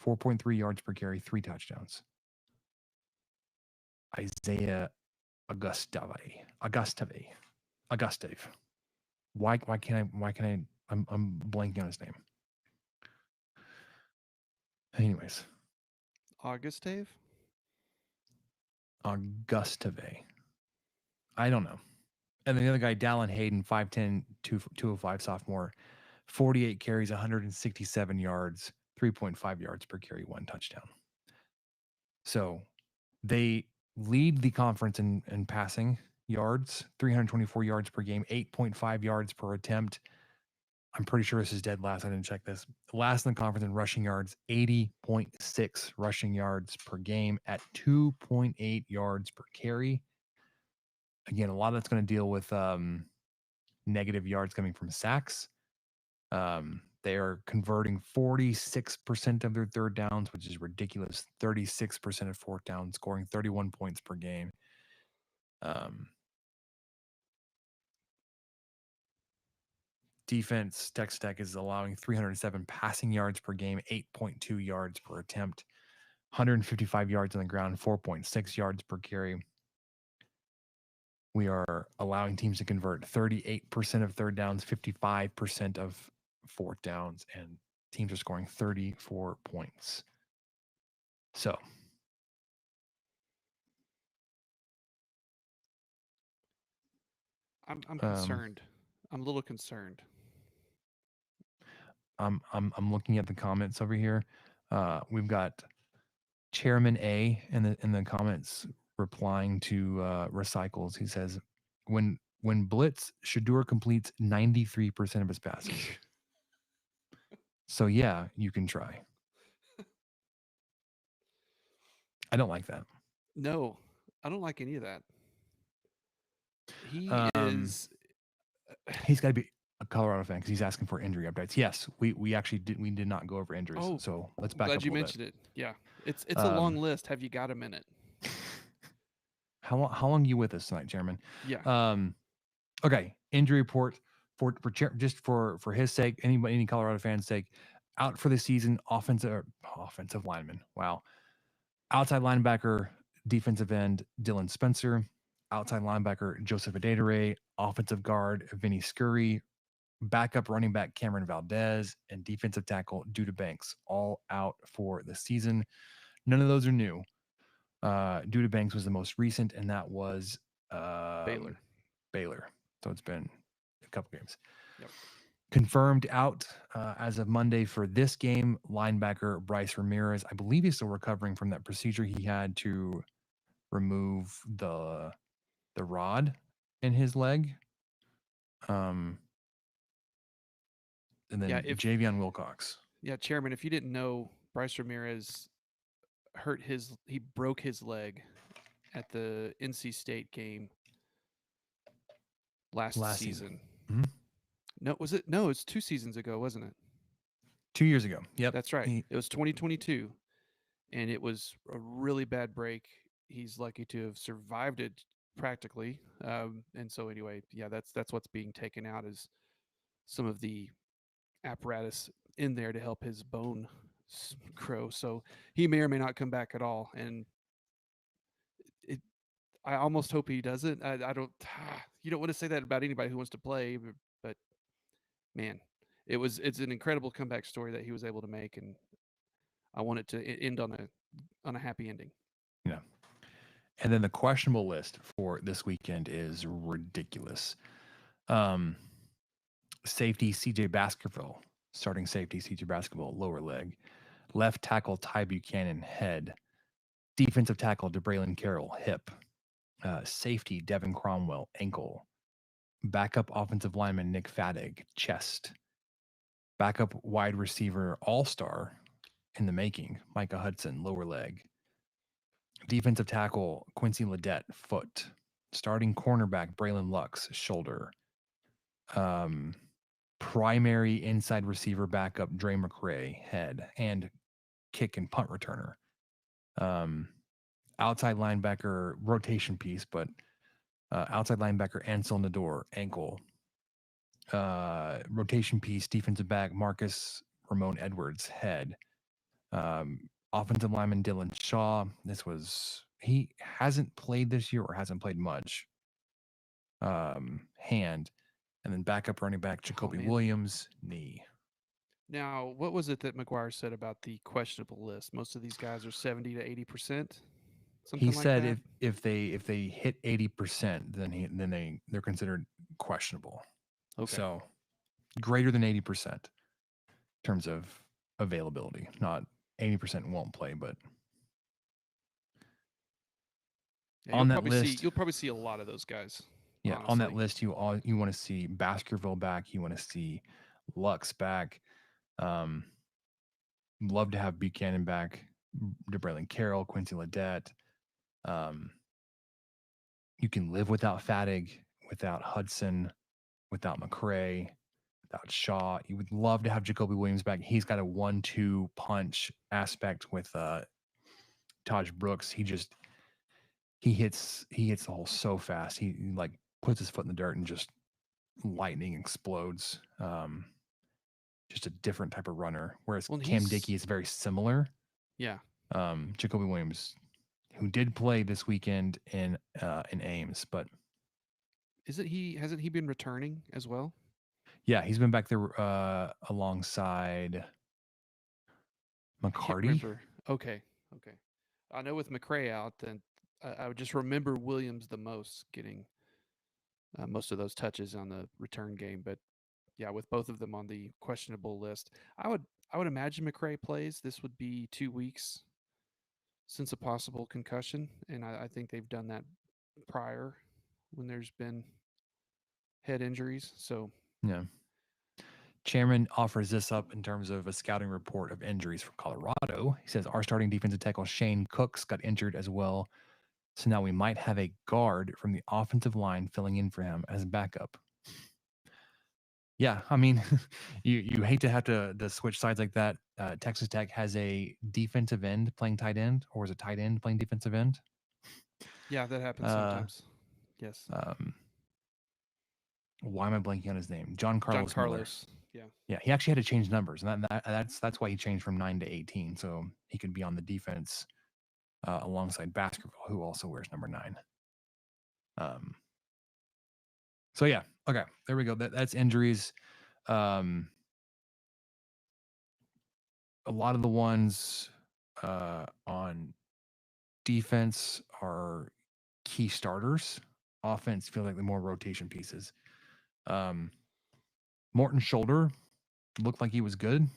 4.3 yards per carry, 3 touchdowns. Isaiah Augustave. Why can't I? I'm blanking on his name. Anyways, Augustave. I don't know. And then the other guy, Dallin Hayden, 5'10", 205 sophomore, 48 carries, 167 yards, 3.5 yards per carry, 1 touchdown. So they lead the conference in passing yards, 324 yards per game, 8.5 yards per attempt. I'm pretty sure this is dead last. I didn't check this. Last in the conference in rushing yards, 80.6 rushing yards per game at 2.8 yards per carry. Again, a lot of that's going to deal with negative yards coming from sacks. They are converting 46% of their third downs, which is ridiculous. 36% of fourth downs, scoring 31 points per game. Defense, Texas Tech is allowing 307 passing yards per game, 8.2 yards per attempt, 155 yards on the ground, 4.6 yards per carry. We are allowing teams to convert 38% of third downs, 55% of fourth downs, and teams are scoring 34 points. So I'm concerned. I'm a little concerned. I'm looking at the comments over here. We've got Chairman A in the comments replying to Recycles. He says, when blitz, Shedeur completes 93% of his passes. So yeah, you can try. I don't like that. No, I don't like any of that. He is. He's got to be a Colorado fan because he's asking for injury updates. Yes, we actually did not go over injuries. Oh, so let's back up. Glad you mentioned it. Yeah, it's a long list. Have you got a minute? How long you with us tonight, Chairman? Yeah. Okay, injury report just for his sake, any Colorado fan's sake, out for the season. Offensive lineman. Wow. Outside linebacker, defensive end Dylan Spencer. Outside linebacker Joseph Adedere. Offensive guard Vinny Scurry. Backup running back Cameron Valdez, and defensive tackle Duda Banks, all out for the season. None of those are new. Duda Banks was the most recent, and that was Baylor. So it's been a couple games. Yep. Confirmed out as of Monday for this game, linebacker Bryce Ramirez. I believe he's still recovering from that procedure he had to remove the rod in his leg. And then Javion Wilcox. Yeah, Chairman, if you didn't know, Bryce Ramirez he broke his leg at the NC State game last season. Mm-hmm. No, was it? No, it's 2 seasons ago, wasn't it? 2 years ago. Yep. That's right. It was 2022, and it was a really bad break. He's lucky to have survived it practically. And so anyway, yeah, that's what's being taken out is some of the apparatus in there to help his bone grow. So he may or may not come back at all. And I almost hope he doesn't. I don't. You don't want to say that about anybody who wants to play, but man, it's an incredible comeback story that he was able to make, and I want it to end on a happy ending. Yeah. And then the questionable list for this weekend is ridiculous. Safety CJ Baskerville, starting safety CJ Baskerville, lower leg. Left tackle Ty Buchanan, head. Defensive tackle DeBraylon Carroll, hip. Safety Devin Cromwell, ankle. Backup offensive lineman Nick Fadig, chest. Backup wide receiver all-star in the making, Micah Hudson, lower leg. Defensive tackle Quincy Ledette, foot. Starting cornerback Braylon Lux, shoulder. Primary inside receiver backup Dre McRae, head, and kick and punt returner. Outside linebacker rotation piece, but outside linebacker Ansel Nador, ankle. Rotation piece defensive back Marcus Ramon Edwards, head. Offensive lineman Dylan Shaw. He hasn't played this year or hasn't played much. Hand. And then backup running back Jacoby Williams, knee. Now, what was it that McGuire said about the questionable list? Most of these guys are 70 to 80%. He said if they hit 80%, then they're considered questionable. Okay. So greater than 80% in terms of availability. Not 80% won't play, but on that list, you'll probably see a lot of those guys. Yeah, honestly. On that list, you want to see Baskerville back. You want to see Lux back. Love to have Buchanan back. DeBraylon Carroll, Quincy Ledette. You can live without Fadig, without Hudson, without McRae, without Shaw. You would love to have Jacoby Williams back. He's got a 1-2 punch aspect with Taj Brooks. He hits the hole so fast. He like puts his foot in the dirt and just lightning explodes. Just a different type of runner. Whereas Cam Dickey is very similar. Yeah. Jacoby Williams, who did play this weekend in Ames, but hasn't he been returning as well? Yeah, he's been back there alongside McCarty. Okay. I know with McRae out, then I would just remember Williams the most getting most of those touches on the return game. But yeah, with both of them on the questionable list, I would imagine McRae plays. This would be 2 weeks since a possible concussion, and I think they've done that prior when there's been head injuries. So yeah. Chairman offers this up in terms of a scouting report of injuries for Colorado. He says our starting defensive tackle Shane Cooks got injured as well. So now we might have a guard from the offensive line filling in for him as backup. Yeah, I mean, you hate to have to switch sides like that. Texas Tech has a defensive end playing tight end, or is it tight end playing defensive end? Yeah, that happens sometimes. Yes. Why am I blanking on his name? John John Carlos Miller. Carlos. Yeah. Yeah, he actually had to change numbers, and that's why he changed from 9 to 18, so he could be on the defense alongside Baskerville, who also wears number 9. So yeah, okay, there we go. That's injuries. A lot of the ones on defense are key starters. Offense feel like the more rotation pieces. Morton Shoulder looked like he was good.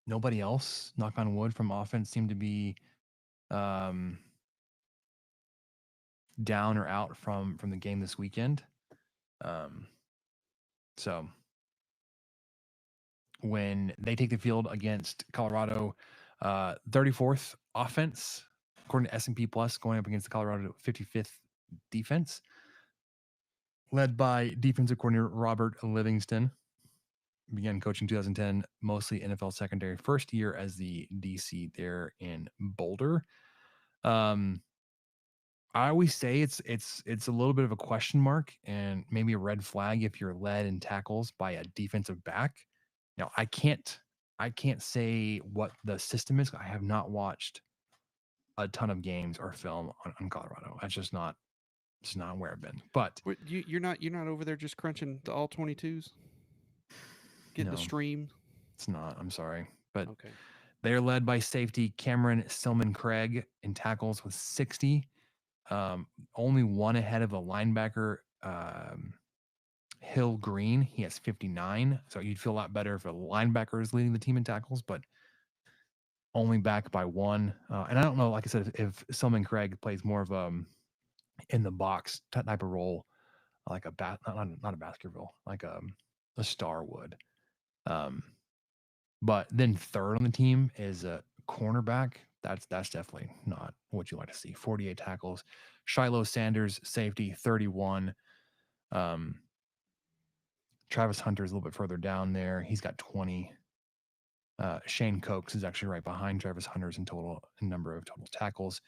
Nobody else, knock on wood, from offense seemed to be down or out from the game this weekend. So when they take the field against Colorado, 34th offense according to S&P Plus, going up against the Colorado 55th defense, led by defensive coordinator Robert Livingston. Began coaching 2010, mostly NFL secondary. First year as the DC there in Boulder. I always say it's a little bit of a question mark and maybe a red flag if you're led in tackles by a defensive back. Now, I can't say what the system is. I have not watched a ton of games or film on Colorado. That's just not where I've been. But You're not over there just crunching the all 22s, getting no, the stream. it's not. I'm sorry, but Okay. they're led by safety Cameron Stillman Craig in tackles with 60. Only one ahead of a linebacker, Hill Green. He has 59. So you'd feel a lot better if a linebacker is leading the team in tackles, but only back by one. And I don't know, like I said, if Stillman Craig plays more of in the box type of role, like not a Baskerville, like a Star would. But then third on the team is a cornerback. That's definitely not what you like to see. 48 tackles. Shiloh Sanders, safety, 31. Travis Hunter is a little bit further down there. He's got 20. Shane Cokes is actually right behind Travis Hunter's in number of total tackles.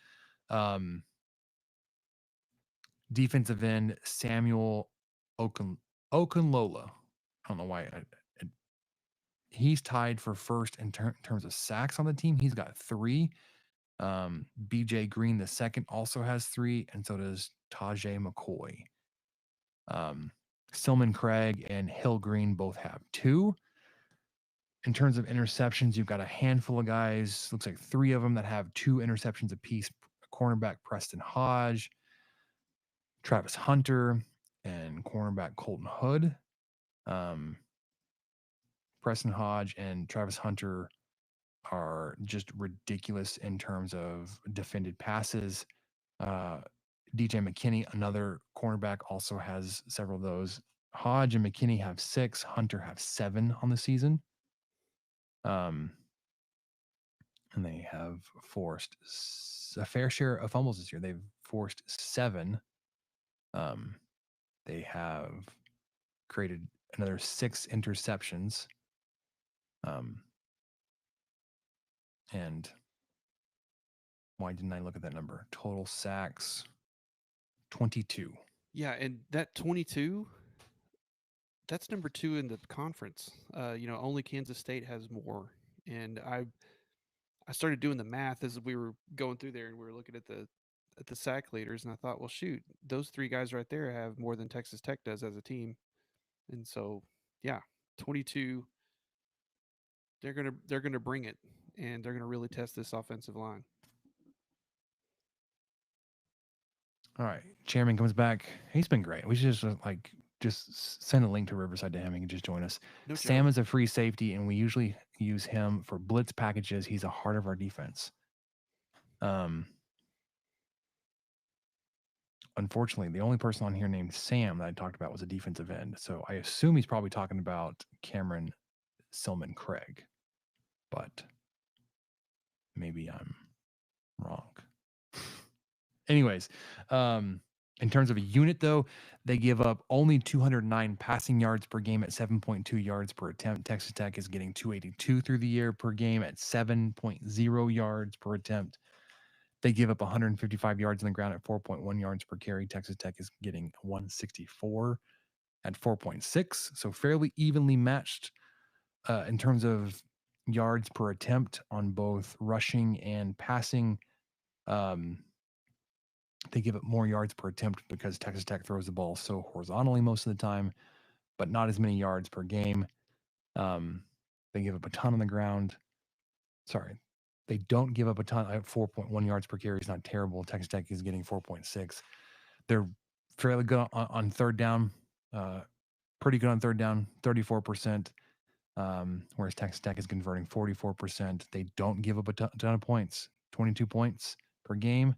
Defensive end, Samuel Okunlola. I don't know why. He's tied for first in terms of sacks on the team. He's got 3. BJ Green the second also has 3, and so does Tahj McCoy. Stillman Craig and Hill Green both have 2. In terms of interceptions, you've got a handful of guys, looks like 3 of them that have 2 interceptions apiece. Cornerback Preston Hodge, Travis Hunter, and cornerback Colton Hood. Preston Hodge and Travis Hunter are just ridiculous in terms of defended passes. DJ McKinney, another cornerback, also has several of those. Hodge and McKinney have 6. Hunter have 7 on the season. And they have forced a fair share of fumbles this year. They've forced 7. They have created another 6 interceptions. And why didn't I look at that number? Total sacks, 22. Yeah, and that 22, that's number 2 in the conference. Only Kansas State has more. And I started doing the math as we were going through there, and we were looking at the sack leaders, and I thought, well, shoot, those 3 guys right there have more than Texas Tech does as a team. And so, yeah, 22. They're gonna bring it, and they're gonna really test this offensive line. All right, Chairman comes back. He's been great. We should just send a link to Riverside to him. He can just join us. No Sam joke. is a free safety, and we usually use him for blitz packages. He's a heart of our defense. Unfortunately, the only person on here named Sam that I talked about was a defensive end. So I assume he's probably talking about Cameron Stillman Craig, but maybe I'm wrong. Anyways, in terms of a unit, though, they give up only 209 passing yards per game at 7.2 yards per attempt. Texas Tech is getting 282 through the year per game at 7.0 yards per attempt. They give up 155 yards on the ground at 4.1 yards per carry. Texas Tech is getting 164 at 4.6. So fairly evenly matched in terms of yards per attempt on both rushing and passing. They give up more yards per attempt because Texas Tech throws the ball so horizontally most of the time, but not as many yards per game. They give up a ton on the ground. Sorry, they don't give up a ton. 4.1 yards per carry is not terrible. Texas Tech is getting 4.6. They're fairly good on third down. Pretty good on third down, 34%. Whereas Texas Tech is converting 44%. They don't give up a ton of points, 22 points per game.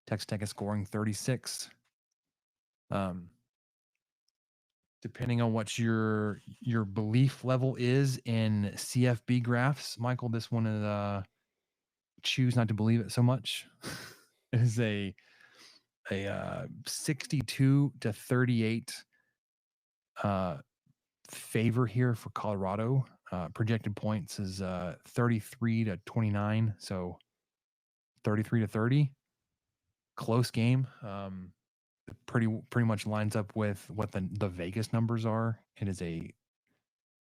Texas Tech is scoring 36. Depending on what your belief level is in CFB graphs, Michael, this one is choose not to believe it so much. It is a 62 to 38 favor here for Colorado. Projected points is 33 to 29, so 33 to 30. Close game. Pretty much lines up with what the Vegas numbers are. It is a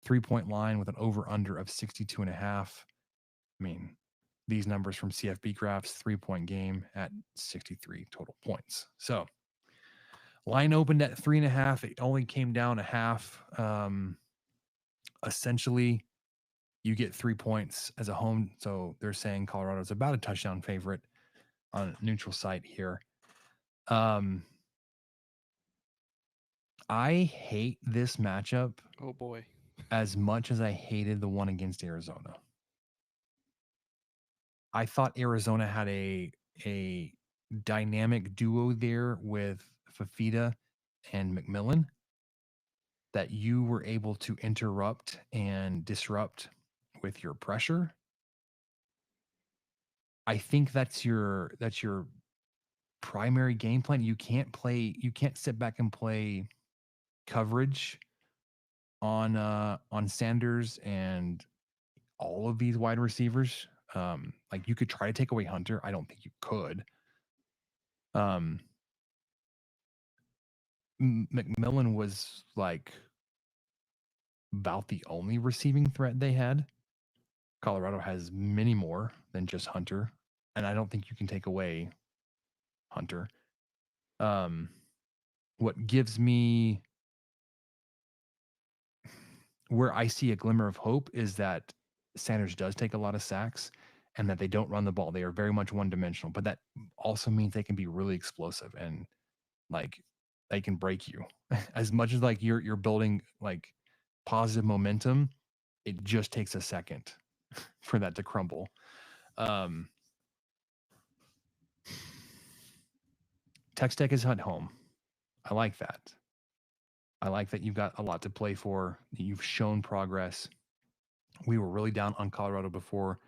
3-point line with an over-under of 62.5. I mean, these numbers from CFB graphs, 3-point game at 63 total points. So line opened at 3.5. It only came down a half. Essentially, you get 3 points as a home. So they're saying Colorado's about a touchdown favorite on a neutral site here. I hate this matchup. Oh boy. As much as I hated the one against Arizona. I thought Arizona had a dynamic duo there with Fafita and McMillan that you were able to interrupt and disrupt with your pressure. I think that's your primary game plan. You can't sit back and play coverage on Sanders and all of these wide receivers. Like you could try to take away Hunter. I don't think you could. McMillan was like about the only receiving threat they had. Colorado has many more than just Hunter, and I don't think you can take away Hunter. What gives me where I see a glimmer of hope is that Sanders does take a lot of sacks and that they don't run the ball. They are very much one-dimensional, but that also means they can be really explosive and like they can break you. As much as like you're building like positive momentum, it just takes a second for that to crumble. Texas Tech is at home. I like that. I like that you've got a lot to play for. You've shown progress. We were really down on Colorado before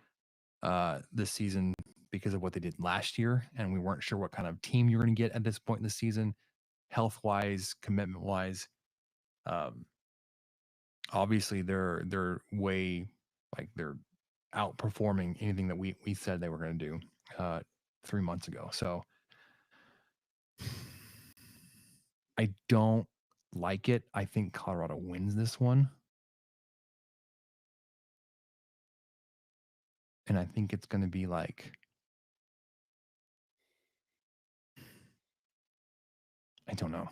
this season because of what they did last year, and we weren't sure what kind of team you're going to get at this point in the season, health-wise, commitment-wise. Obviously, they're way like they're outperforming anything that we said they were going to do 3 months ago. So I don't like it. I think Colorado wins this one. And I think it's going to be like, I don't know,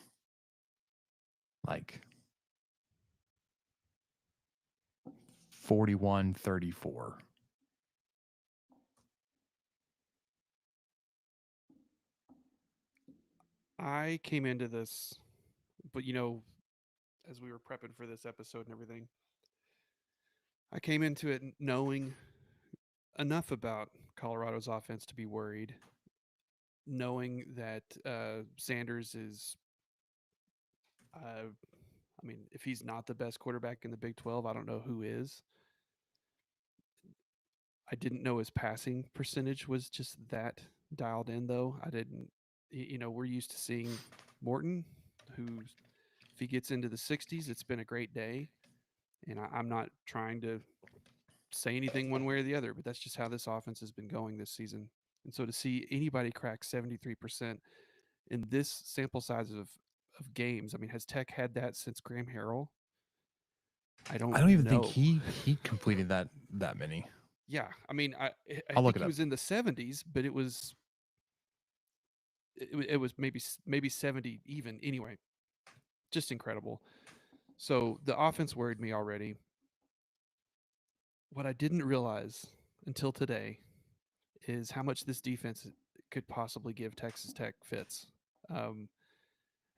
like 41-34. I came into this, but as we were prepping for this episode and everything, I came into it knowing enough about Colorado's offense to be worried, knowing that Sanders is, I mean, if he's not the best quarterback in the Big 12, I don't know who is. I didn't know his passing percentage was just that dialed in, though. I didn't, we're used to seeing Morton, who, if he gets into the 60s, it's been a great day. And I'm not trying to say anything one way or the other, but that's just how this offense has been going this season. And so to see anybody crack 73% in this sample size of games, I mean, has Tech had that since Graham Harrell? I I don't don't even think know. he completed that many. Yeah, I mean, I I'll look think it he up. was in the 70s, but it was maybe 70 even. Anyway, just incredible. So the offense worried me already. What I didn't realize until today is how much this defense could possibly give Texas Tech fits. Um,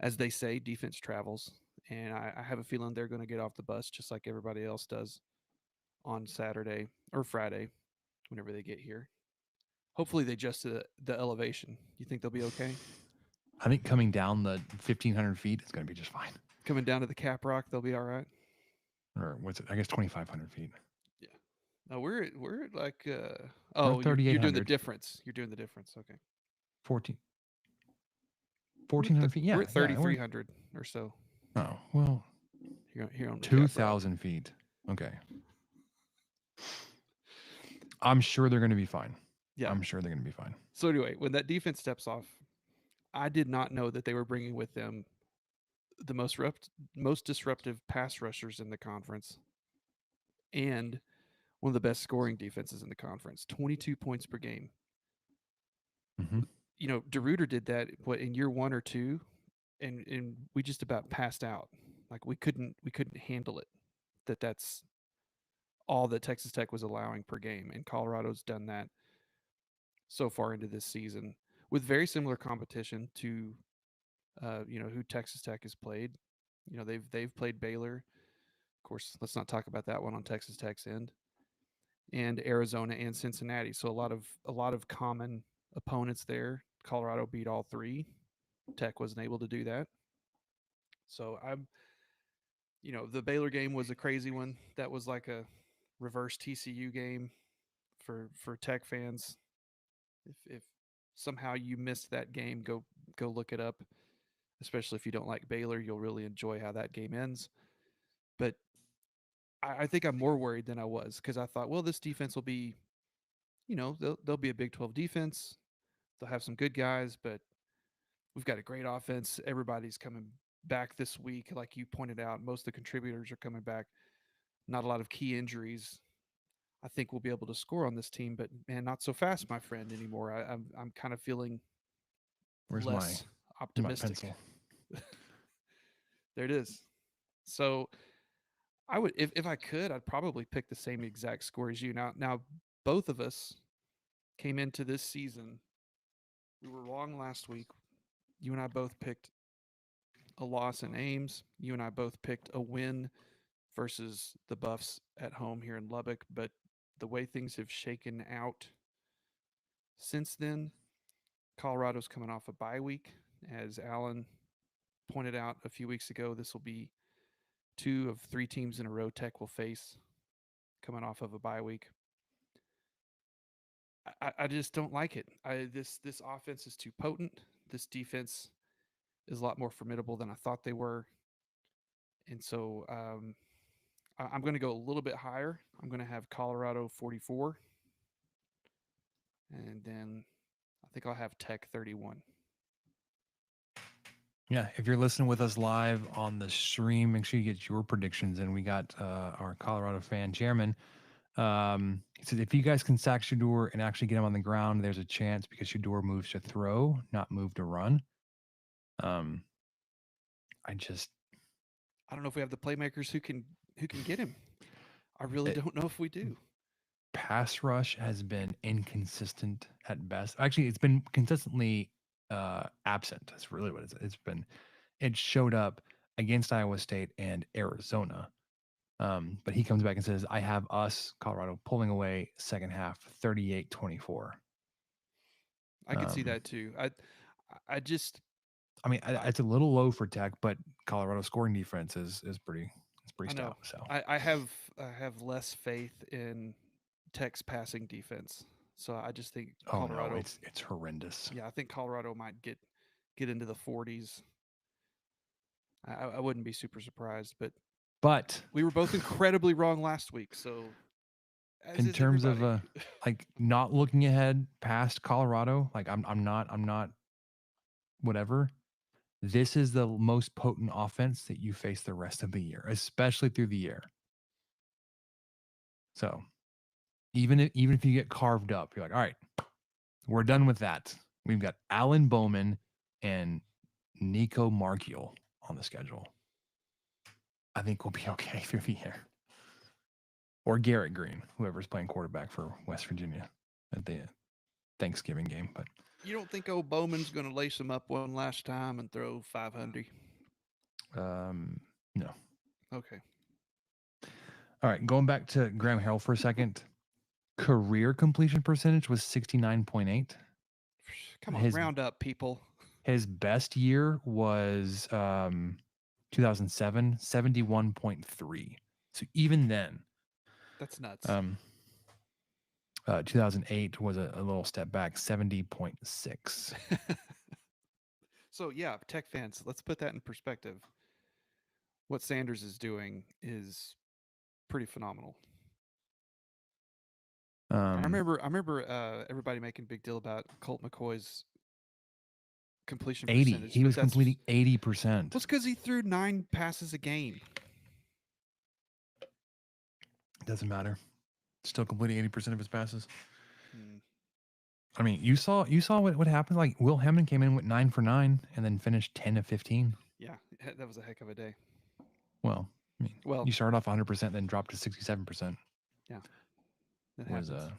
as they say, defense travels, and I have a feeling they're going to get off the bus just like everybody else does on Saturday or Friday, whenever they get here. Hopefully, they adjust to the elevation. You think they'll be okay? I think coming down the 1,500 feet is going to be just fine. Coming down to the Cap Rock, they'll be all right. Or what's it? I guess 2,500 feet. Yeah. No, we're at like We're oh, at you're doing the 3,800. difference. You're doing the difference. Okay. 14, We're at, 1,400 feet. we're Yeah, at yeah. 3,300 or so Oh, well, here on the Cap Rock. 2,000 feet. Okay. I'm sure they're going to be fine. Yeah. I'm sure they're going to be fine. So anyway, when that defense steps off, I did not know that they were bringing with them the most disruptive pass rushers in the conference and one of the best scoring defenses in the conference. 22 points per game. Mm-hmm. You know, DeRuiter did that in year 1 or 2, and we just about passed out. Like we couldn't handle it. That's all that Texas Tech was allowing per game, and Colorado's done that so far into this season with very similar competition to who Texas Tech has played. You know, they've played Baylor. Of course, let's not talk about that one on Texas Tech's end, and Arizona and Cincinnati. So a lot of common opponents there. Colorado beat all 3. Tech wasn't able to do that. So the Baylor game was a crazy one. That was like a reverse TCU game for Tech fans. If somehow you missed that game, go look it up. Especially if you don't like Baylor, you'll really enjoy how that game ends. But I think I'm more worried than I was because I thought, well, this defense will be, they'll be a Big 12 defense. They'll have some good guys, but we've got a great offense. Everybody's coming back this week, like you pointed out. Most of the contributors are coming back. Not a lot of key injuries. I think we'll be able to score on this team, but man, not so fast, my friend, anymore. I'm kind of feeling Where's less my optimistic. pencil? There it is. So I would, if I could, I'd probably pick the same exact score as you. Now, both of us came into this season. We were wrong last week. You and I both picked a loss in Ames. You and I both picked a win versus the Buffs at home here in Lubbock. But the way things have shaken out since then, Colorado's coming off a bye week. As Alan pointed out a few weeks ago, this will be 2 of 3 teams in a row Tech will face coming off of a bye week. I just don't like it. This offense is too potent. This defense is a lot more formidable than I thought they were. And so I'm going to go a little bit higher. I'm going to have Colorado 44. And then I think I'll have Tech 31. Yeah, if you're listening with us live on the stream, make sure you get your predictions. And we got our Colorado fan chairman. He said, if you guys can sack Shador and actually get him on the ground, there's a chance because Shador moves to throw, not move to run. I don't know if we have the playmakers who can get him. I really don't know if we do. Pass rush has been inconsistent at best. Actually, it's been consistently absent. That's really what it's been. It showed up against Iowa State and Arizona. But he comes back and says, I have us, Colorado, pulling away second half, 38-24. I could see that too. It's a little low for Tech, but Colorado scoring defense is pretty stout. So I have less faith in Tech's passing defense. So I just think Colorado. Oh no, it's horrendous. Yeah, I think Colorado might get into the 40s. I wouldn't be super surprised, but But we were both incredibly wrong last week. So As in is terms of everybody. like not looking ahead past Colorado, like I'm not whatever. This is the most potent offense that you face the rest of the year, especially through the air. So even if you get carved up, you're like, all right, we're done with that. We've got Alan Bowman and Nico Margiel on the schedule. I think we'll be okay through the air. Or Garrett Green, whoever's playing quarterback for West Virginia at the Thanksgiving game. But You don't think old Bowman's going to lace him up one last time and throw 500? No. Okay. All right, going back to Graham Harrell for a second. Career completion percentage was 69.8. Come on, His round up, people. his best year was 2007, 71.3. So even then, That's nuts. 2008 was a little step back, 70.6. So, yeah, Tech fans, let's put that in perspective. What Sanders is doing is pretty phenomenal. I remember everybody making a big deal about Colt McCoy's completion 80. percentage. He but was that's completing 80%. Well, it's because he threw 9 passes a game. Doesn't matter. Still completing 80% of his passes. Hmm. I mean, you saw what happened. Like Will Hammond came in with 9 for 9 and then finished 10 of 15. Yeah, that was a heck of a day. Well, I mean, Well, you started off 100%, then dropped to 67%. yeah, that Was happens.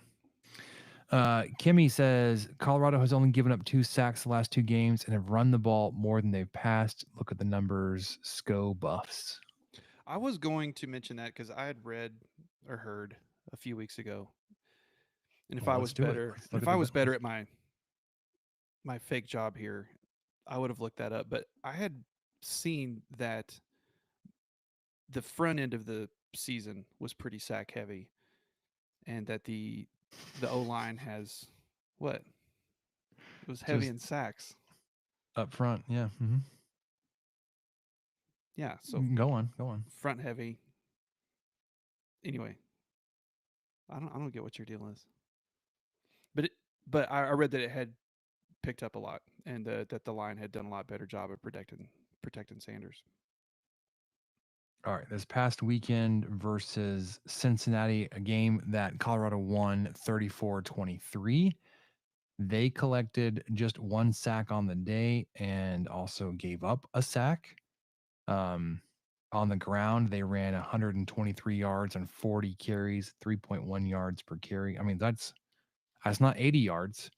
Kimmy says Colorado has only given up 2 sacks the last 2 games and have run the ball more than they've passed. Look at the numbers. SCO buffs. I was going to mention that because I had read or heard a few weeks ago, and if Well, I let's was do it. better, Let's look if at I the was better at my fake job here, I would have looked that up. But I had seen that the front end of the season was pretty sack heavy, and that the O line has what? It was heavy just in sacks. up front. Yeah. Yeah, so Go on. front heavy. Anyway, I don't get what your deal is. But I read that it had picked up a lot, and that the line had done a lot better job of protecting Sanders. All right. This past weekend versus Cincinnati, a game that Colorado won 34-23. They collected just 1 sack on the day and also gave up a sack. On the ground, they ran 123 yards on 40 carries, 3.1 yards per carry. I mean, that's not 80 yards,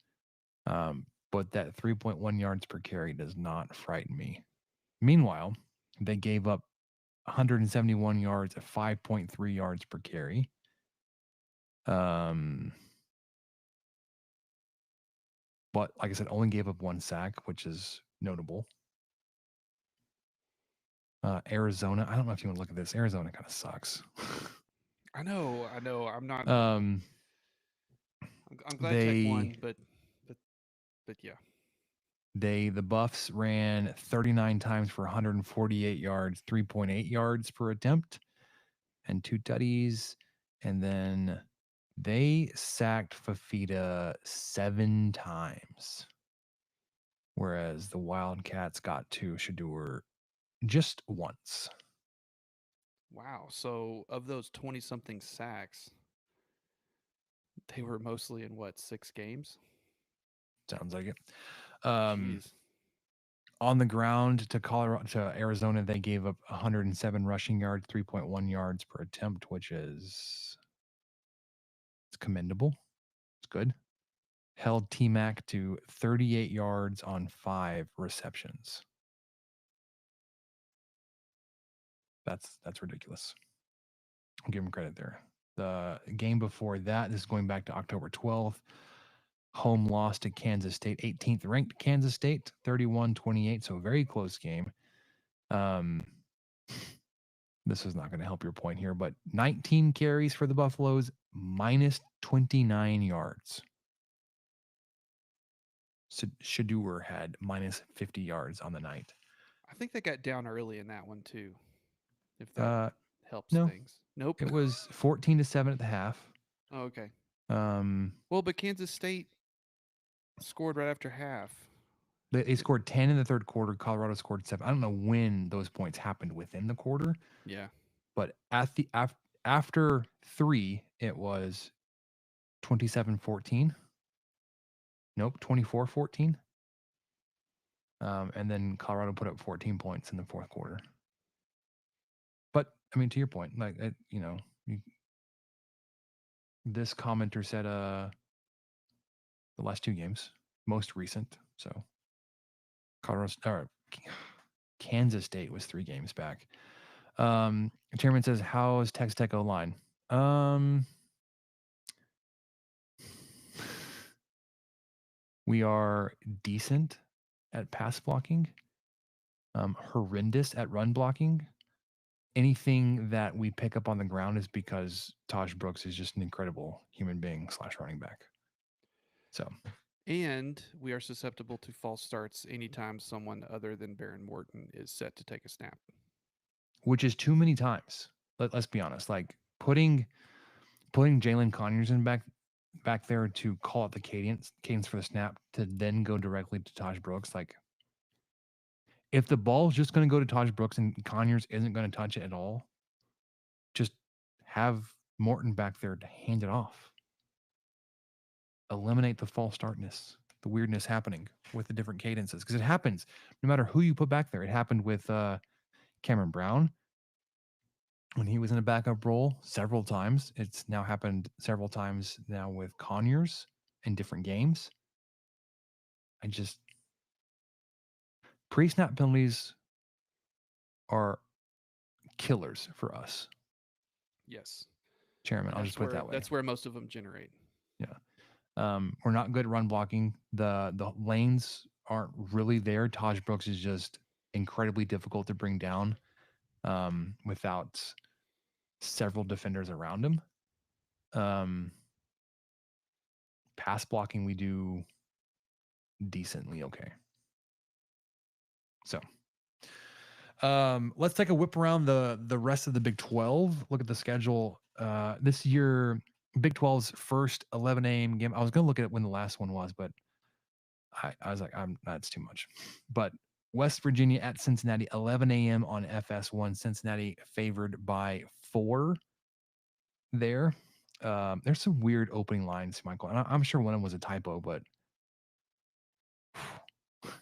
but that 3.1 yards per carry does not frighten me. Meanwhile, they gave up 171 yards at 5.3 yards per carry. But like I said, only gave up 1 sack, which is notable. Arizona, I don't know if you want to look at this. Arizona kind of sucks. I know. I'm not. Um, I'm glad Tech they won, but yeah. the Buffs ran 39 times for 148 yards, 3.8 yards per attempt, and 2 tutties. And then they sacked Fafita 7 times, whereas the Wildcats got to Shadur just once. Wow. So of those 20 something sacks, they were mostly in what, 6 games? Sounds like it. Jeez. On the ground to Arizona, they gave up 107 rushing yards, 3.1 yards per attempt, which is it's commendable. It's good. Held T-Mac to 38 yards on 5 receptions. That's ridiculous. I'll give him credit there. The game before that, this is going back to October 12th. Home loss to Kansas State, 18th ranked Kansas State, 31-28. So a very close game. This is not going to help your point here, but 19 carries for the Buffaloes, minus 29 yards. Shadur had minus 50 yards on the night. I think they got down early in that one too. If that helps no. things. Nope. It was 14-7 at the half. Oh, okay. Um, Well, but Kansas State scored right after half. they scored 10 in the third quarter. Colorado scored 7. I don't know when those points happened within the quarter, Yeah. but at the after 3, it was 27-14. Nope, 24-14. And then Colorado put up 14 points in the fourth quarter. But I mean, to your point, like this commenter said, the last 2 games, most recent. So Colorado or Kansas State was 3 games back. Chairman says, "How is Texas Tech O line?" We are decent at pass blocking. Horrendous at run blocking. Anything that we pick up on the ground is because Taj Brooks is just an incredible human being / running back. So, And we are susceptible to false starts anytime someone other than Baron Morton is set to take a snap. which is too many times. Let's be honest. Like putting Jalen Conyers in back there to call out the cadence for the snap to then go directly to Taj Brooks. Like if the ball's just going to go to Taj Brooks and Conyers isn't going to touch it at all, just have Morton back there to hand it off. Eliminate the false startness, the weirdness happening with the different cadences. Because it happens no matter who you put back there. It happened with Cameron Brown when he was in a backup role several times. It's now happened several times now with Conyers in different games. I just pre-snap penalties are killers for us. Yes. Chairman, I'll just put it that way. That's where most of them generate. Yeah. We're not good at run blocking. The lanes aren't really there. Taj Brooks is just incredibly difficult to bring down without several defenders around him. Pass blocking, we do decently okay. So let's take a whip around the rest of the Big 12. Look at the schedule. This year, Big 12's first 11 a.m. game. I was going to look at it when the last one was, but I was like, that's too much. But West Virginia at Cincinnati, 11 a.m. on FS1. Cincinnati favored by 4 there. There's some weird opening lines, Michael. And I'm sure one of them was a typo, but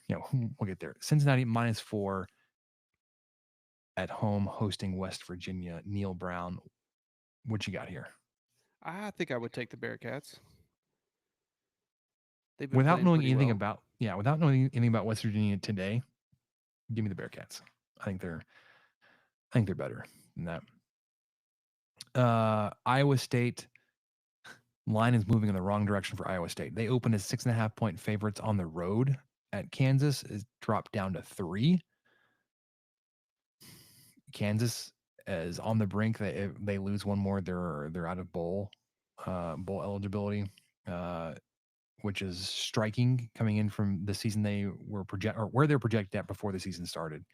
we'll get there. Cincinnati -4 at home hosting West Virginia. Neil Brown, what you got here? I think I would take the Bearcats. They've been Without playing knowing pretty anything well. without knowing anything about West Virginia today, give me the Bearcats. I think they're better than that. Iowa State line is moving in the wrong direction for Iowa State. They opened as 6.5-point favorites on the road at Kansas. Is dropped down to 3. Kansas is on the brink. They lose one more, they're out of bowl eligibility, which is striking coming in from the season they were where they're projected at before the season started.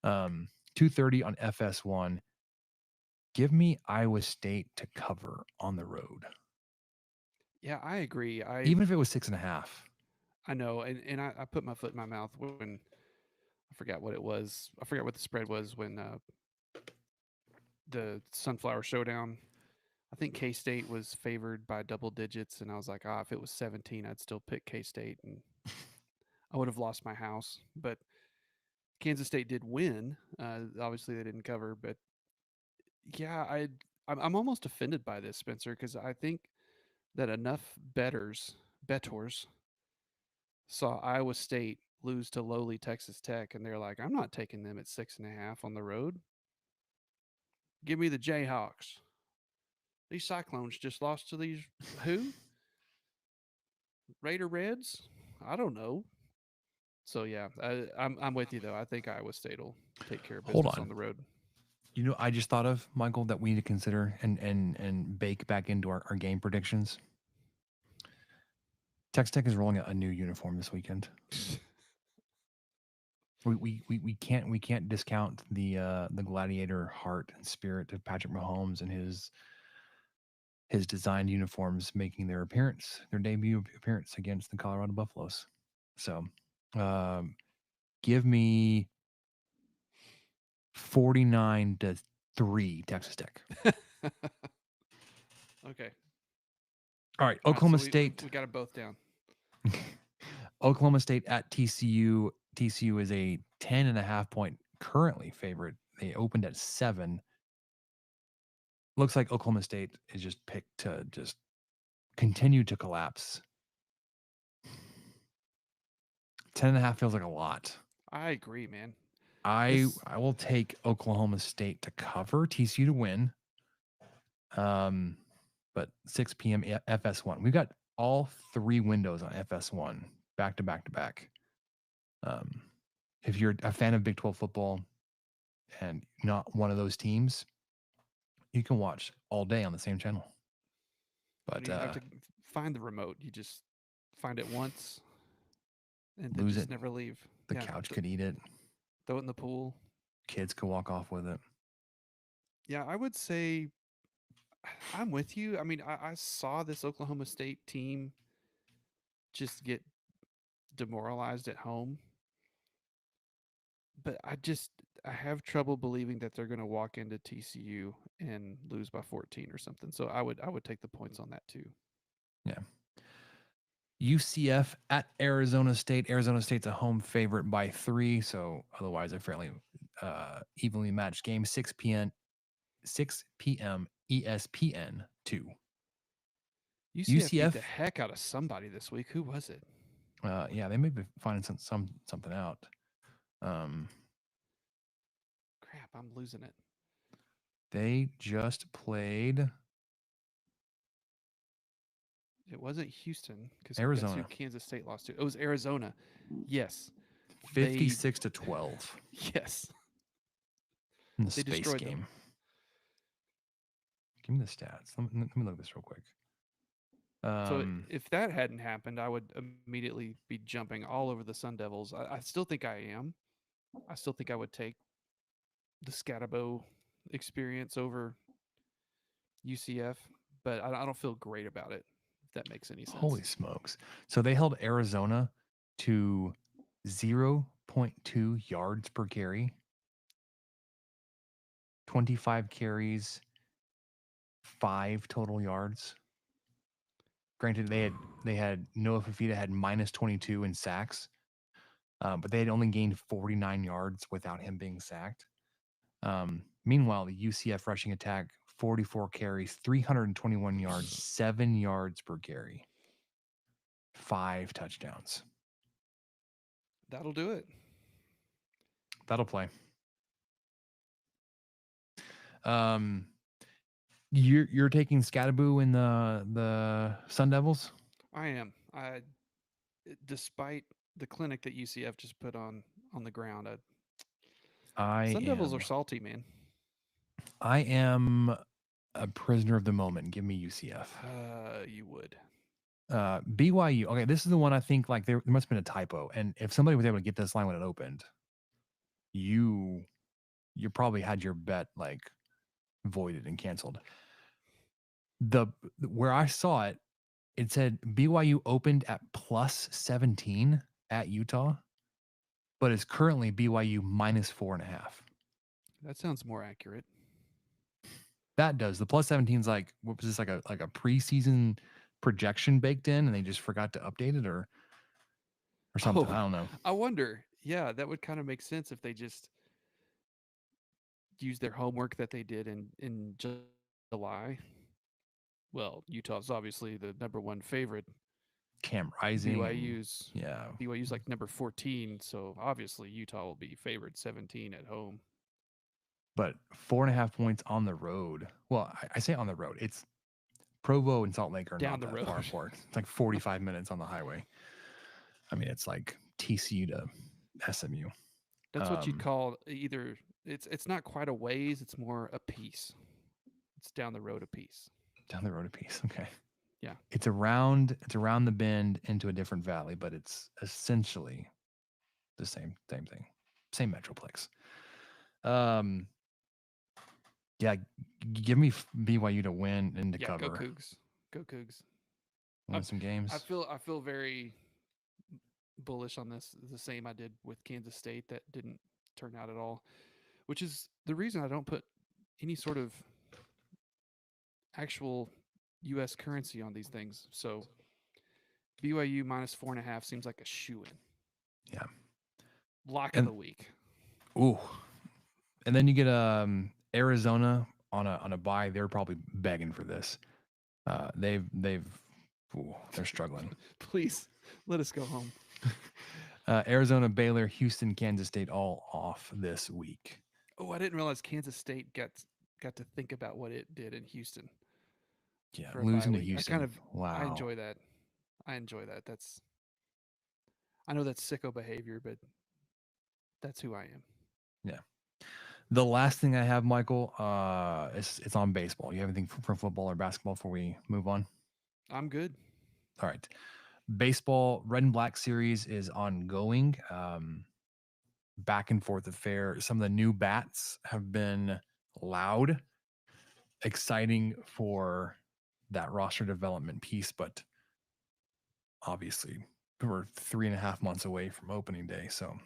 2:30 on FS1. Give me Iowa State to cover on the road. Yeah, I agree. Even if it was 6.5. I know, and I put my foot in my mouth when I forgot what it was. I forgot what the spread was when the Sunflower Showdown. I think K State was favored by double digits, and I was like, if it was 17, I'd still pick K State, and I would have lost my house. But Kansas State did win. Obviously, they didn't cover, but yeah, I'm almost offended by this, Spencer, because I think that enough bettors saw Iowa State lose to lowly Texas Tech, and they're like, I'm not taking them at 6.5 on the road. Give me the Jayhawks. These Cyclones just lost to these who? Raider Reds? I don't know. So yeah, I'm with you though. I think Iowa State will take care of business on the road. I just thought of, Michael, that we need to consider and bake back into our game predictions. Texas Tech is rolling out a new uniform this weekend. we can't discount the gladiator heart and spirit of Patrick Mahomes and his his designed uniforms making their debut appearance against the Colorado Buffaloes. So, give me 49-3 Texas Tech. Okay. All right, All right, Oklahoma so State. we got it both down. Oklahoma State at TCU. TCU is a 10.5 point currently favorite. They opened at 7. Looks like Oklahoma State is just picked to just continue to collapse. 10.5 feels like a lot. I agree, man. I will take Oklahoma State to cover, TCU to win. But 6 p.m. FS1. We've got all 3 windows on FS1 back to back to back. If you're a fan of Big 12 football and not one of those teams, you can watch all day on the same channel. But you have to find the remote. You just find it once and then lose just it. never leave. The couch could eat it. Throw it in the pool. Kids could walk off with it. Yeah, I would say I'm with you. I mean, I saw this Oklahoma State team just get demoralized at home. But I have trouble believing that they're going to walk into TCU and lose by 14 or something. So I would take the points on that too. Yeah. UCF at Arizona State. Arizona State's a home favorite by 3, so otherwise a fairly evenly matched game. 6 p.m. ESPN 2. UCF beat the heck out of somebody this week. Who was it? Yeah, they may be finding something out. Crap, I'm losing it. They just played. It wasn't Houston because Arizona. Kansas State lost to. It was Arizona. Yes. 56-12. Yes. In the space game. Them. Give me the stats. Let me look at this real quick. So if that hadn't happened, I would immediately be jumping all over the Sun Devils. I still think I am. I still think I would take the Scatabo experience over UCF, but I don't feel great about it, if that makes any sense. Holy smokes. So they held Arizona to 0.2 yards per carry, 25 carries, 5 total yards. Granted, they had Noah Fafita had minus 22 in sacks, but they had only gained 49 yards without him being sacked. Meanwhile, the UCF rushing attack, 44 carries, 321 yards, 7 yards per carry, 5 touchdowns. That'll do it. That'll play. You're taking Scatteraboo in the Sun Devils? I am. Despite the clinic that UCF just put on the ground, Sun Devils are salty, man. I am a prisoner of the moment. Give me UCF. You would. BYU. Okay, this is the one I think like there must have been a typo. And if somebody was able to get this line when it opened, you probably had your bet like voided and canceled. Where I saw it, it said BYU opened at plus 17 at Utah, but is currently BYU minus 4.5. That sounds more accurate. That does. The plus 17 is like, what was this, like a preseason projection baked in and they just forgot to update it or something? I don't know. I wonder. Yeah, that would kind of make sense if they just use their homework that they did in July. Well, Utah's obviously the number 1 favorite. Cam Rising. BYU's like number 14, so obviously Utah will be favored 17 at home. But 4.5 points on the road. Well, I say on the road. It's Provo and Salt Lake are down not the that road. far apart. It's like 45 minutes on the highway. I mean, it's like TCU to SMU. That's what you'd call either. It's not quite a ways. It's more a piece. It's down the road a piece. Down the road a piece. Okay. Yeah. It's around the bend into a different valley, but it's essentially the same thing. Same metroplex. Yeah, give me BYU to win and to Yeah, go cover. Cougs. Go Cougs. Win some games. I feel very bullish on this. The same I did with Kansas State that didn't turn out at all, which is the reason I don't put any sort of actual U.S. currency on these things. So BYU minus 4.5 seems like a shoe in. Yeah. Lock of And the week. ooh, and then you get Arizona on a bye. They're probably begging for this. They're struggling. Please let us go home. Arizona, Baylor, Houston, Kansas State all off this week. Oh, I didn't realize Kansas State got to think about what it did in Houston. Yeah, For a bye losing to week. Houston. Wow. I enjoy that. I enjoy that. I know that's sicko behavior, but that's who I am. Yeah. The last thing I have, Michael, it's on baseball. You have anything from football or basketball before we move on? I'm good. All right. Baseball Red and Black series is ongoing. Back and forth affair. Some of the new bats have been loud, exciting for that roster development piece, but obviously we're 3.5 months away from opening day, so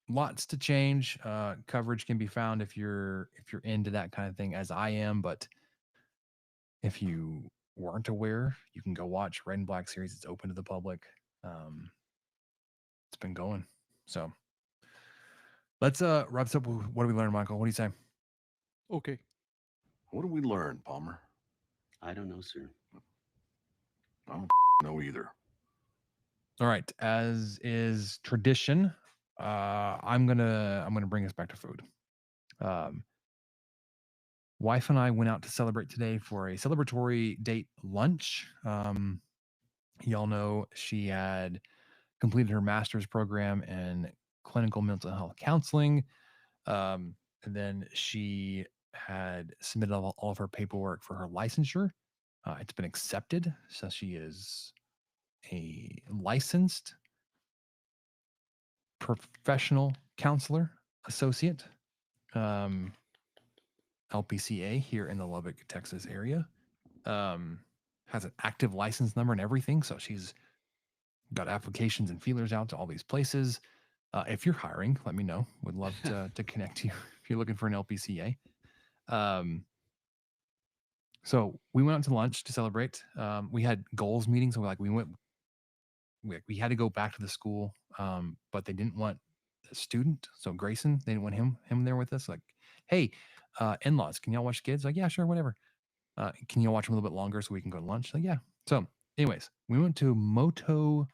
lots to change. Coverage can be found if you're into that kind of thing, as I am, but if you weren't aware, you can go watch Red and Black series. It's open to the public. It's been going. So let's wrap this up with what do we learn, Michael? What do you say? Okay. What did we learn, Palmer? I don't know, sir. I don't know either. All right, as is tradition, I'm gonna bring us back to food. Wife and I went out to celebrate today for a celebratory date lunch. Y'all know she had completed her master's program in clinical mental health counseling. And then she had submitted all of her paperwork for her licensure. It's been accepted. So she is a licensed professional counselor associate, LPCA here in the Lubbock, Texas area. Has an active license number and everything. So she's got applications and feelers out to all these places. If you're hiring, let me know. Would love to connect you if you're looking for an LPCA. So we went out to lunch to celebrate. We had goals meetings. So we had to go back to the school, but they didn't want a student. So Grayson, they didn't want him there with us. Like, hey, in-laws, can y'all watch kids? Like, yeah, sure, whatever. Can you watch them a little bit longer so we can go to lunch? Like, yeah. So anyways, we went to Momotaro.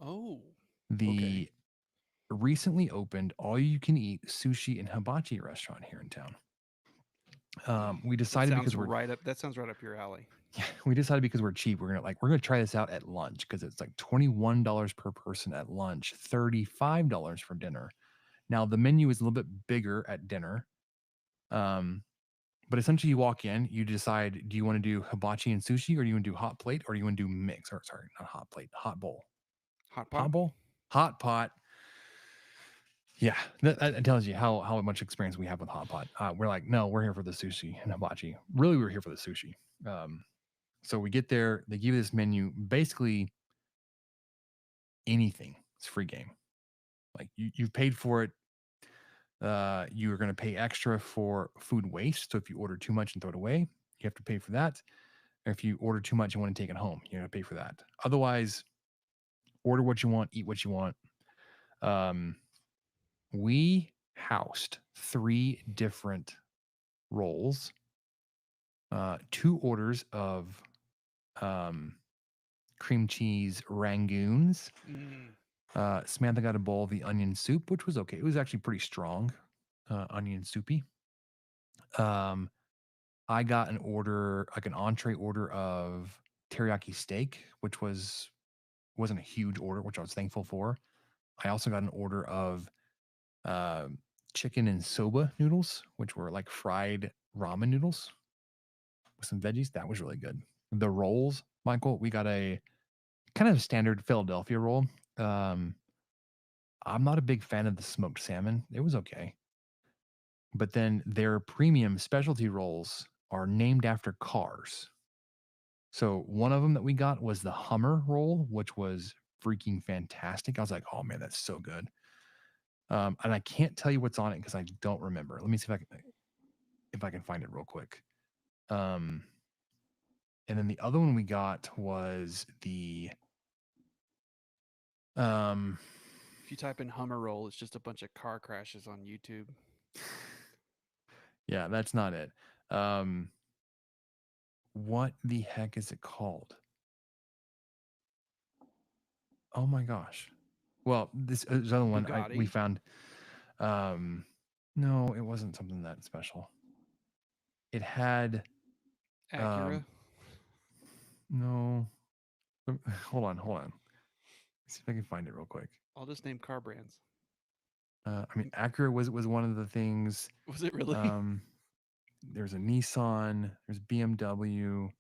Oh. The recently opened all-you-can-eat sushi and hibachi restaurant here in town. We decided because that sounds right up your alley. Yeah, we decided because we're cheap, we're gonna try this out at lunch because it's like $21 per person at lunch, $35 for dinner. Now the menu is a little bit bigger at dinner, but essentially you walk in, you decide, do you want to do hibachi and sushi, or do you want to do hot plate, or do you want to do mix? Or sorry, not hot plate, hot bowl, Hot pot. hot bowl, hot pot. Yeah, that tells you how much experience we have with hot pot. We're like, no, we're here for the sushi and hibachi. Really, we're here for the sushi. So we get there, they give you this menu, basically anything. It's free game. Like you've paid for it. You're going to pay extra for food waste. So if you order too much and throw it away, you have to pay for that. Or if you order too much and want to take it home, you have to pay for that. Otherwise, order what you want, eat what you want. We housed 3 different rolls, 2 orders of cream cheese rangoons. Samantha got a bowl of the onion soup, which was okay. It was actually pretty strong, onion soupy. I got an order, like an entree order of teriyaki steak, which wasn't a huge order, which I was thankful for. I also got an order of chicken and soba noodles, which were like fried ramen noodles with some veggies. That was really good. The rolls, Michael, we got a kind of standard Philadelphia roll. I'm not a big fan of the smoked salmon. It was okay. but then their premium specialty rolls are named after cars. So one of them that we got was the Hummer roll, which was freaking fantastic. I was like, oh man, that's so good. And I can't tell you what's on it because I don't remember. Let me see if I can find it real quick. And then the other one we got was the If you type in Hummer roll, it's just a bunch of car crashes on YouTube. yeah, that's not it. What the heck is it called? Oh my gosh. Well, this other one we Bugatti? found. No, it wasn't something that special. It had Acura? no. Hold on. Let's see if I can find it real quick. I'll just name car brands. I mean, Acura was one of the things. Was it really? There's a Nissan. There's BMW.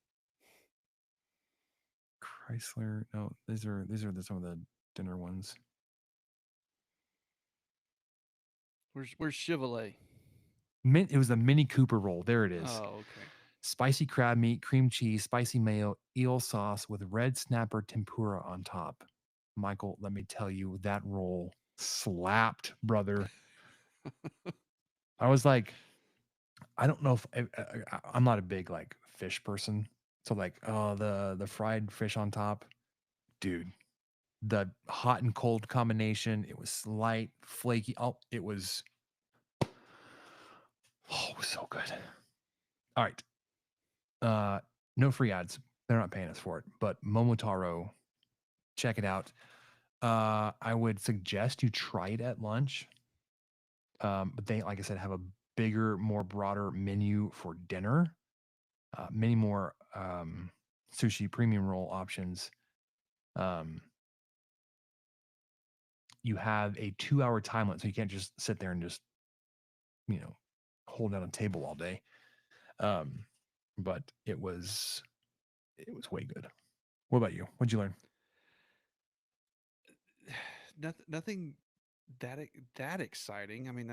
Chrysler. No, these are some of the dinner ones. Where's Chevrolet? It was a Mini Cooper roll. There it is. Oh, okay. Spicy crab meat, cream cheese, spicy mayo, eel sauce with red snapper tempura on top. Michael, let me tell you, that roll slapped, brother. I was like, I don't know if I'm not a big like fish person. So like, oh, the fried fish on top, dude, the hot and cold combination, it was light, flaky. Oh, it was so good. All right. No free ads. They're not paying us for it, but Momotaro, check it out. I would suggest you try it at lunch. But they, like I said, have a bigger, more broader menu for dinner. Many more sushi premium roll options. You have a 2-hour time limit, so you can't just sit there and just, hold down a table all day. But it was way good. What about you? What'd you learn? Nothing that exciting. I mean,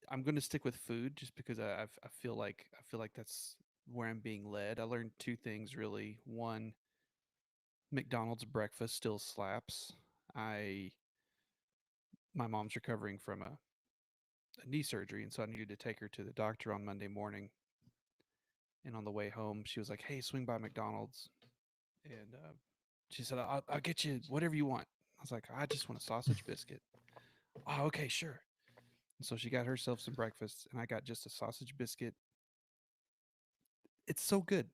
I'm going to stick with food just because I feel like that's where I'm being led. I learned two things really. One, McDonald's breakfast still slaps. My mom's recovering from a knee surgery, and so I needed to take her to the doctor on Monday morning. And on the way home, she was like, "Hey, swing by McDonald's," and she said, "I'll get you whatever you want." I was like, "I just want a sausage biscuit." Oh, okay, sure. And so she got herself some breakfast, and I got just a sausage biscuit. It's so good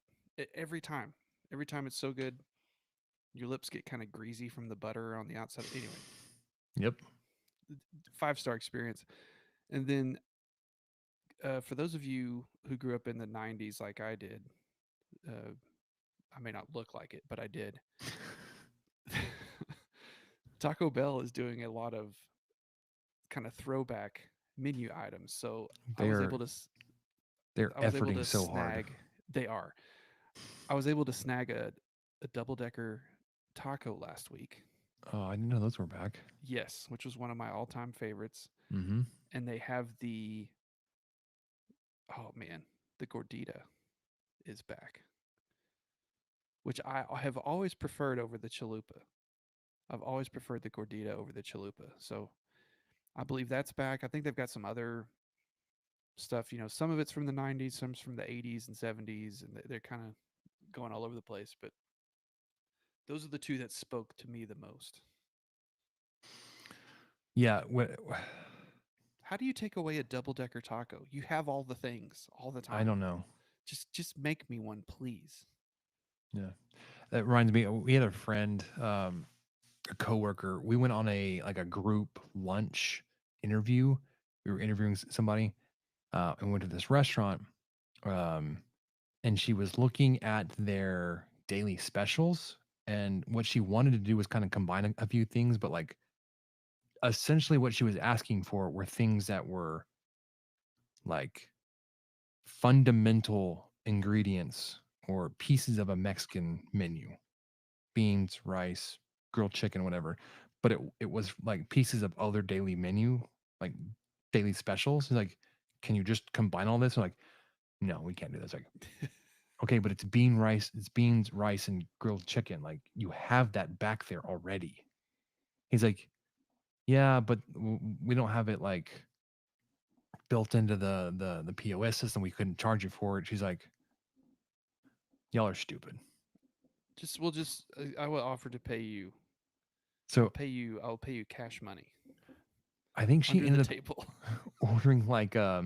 every time. Every time it's so good. Your lips get kind of greasy from the butter on the outside. Anyway, Yep. 5-star experience. And then for those of you who grew up in the 90s like I did, I may not look like it, but I did. Taco Bell is doing a lot of kind of throwback menu items. So I was able to efforting so hard. They are. I was able to snag a double-decker taco last week. Oh, I didn't know those were back. Yes, which was one of my all-time favorites. Mm-hmm. And they have the gordita is back, which I have always preferred over the chalupa. I've always preferred the gordita over the chalupa. So I believe that's back. I think they've got some other stuff. Some of it's from the 90s, some's from the 80s and 70s, and they're kind of going all over the place. But those are the two that spoke to me the most. Yeah. How do you take away a double-decker taco? You have all the things all the time. I don't know. Just make me one, please. Yeah. That reminds me, we had a friend, a coworker. We went on a group lunch interview. We were interviewing somebody, and went to this restaurant. And she was looking at their daily specials, and what she wanted to do was kind of combine a few things, but like essentially what she was asking for were things that were like fundamental ingredients or pieces of a Mexican menu: beans, rice, grilled chicken, whatever. But it was like pieces of other daily menu, like daily specials. He's like, can you just combine all this? I'm like, no, we can't do this. Like, okay, but it's beans, rice, and grilled chicken. Like, you have that back there already. He's like, yeah, but we don't have it like built into the POS system. We couldn't charge you for it. She's like, y'all are stupid. I will offer to pay you. So I'll pay you cash money. I think she ended up table. ordering like a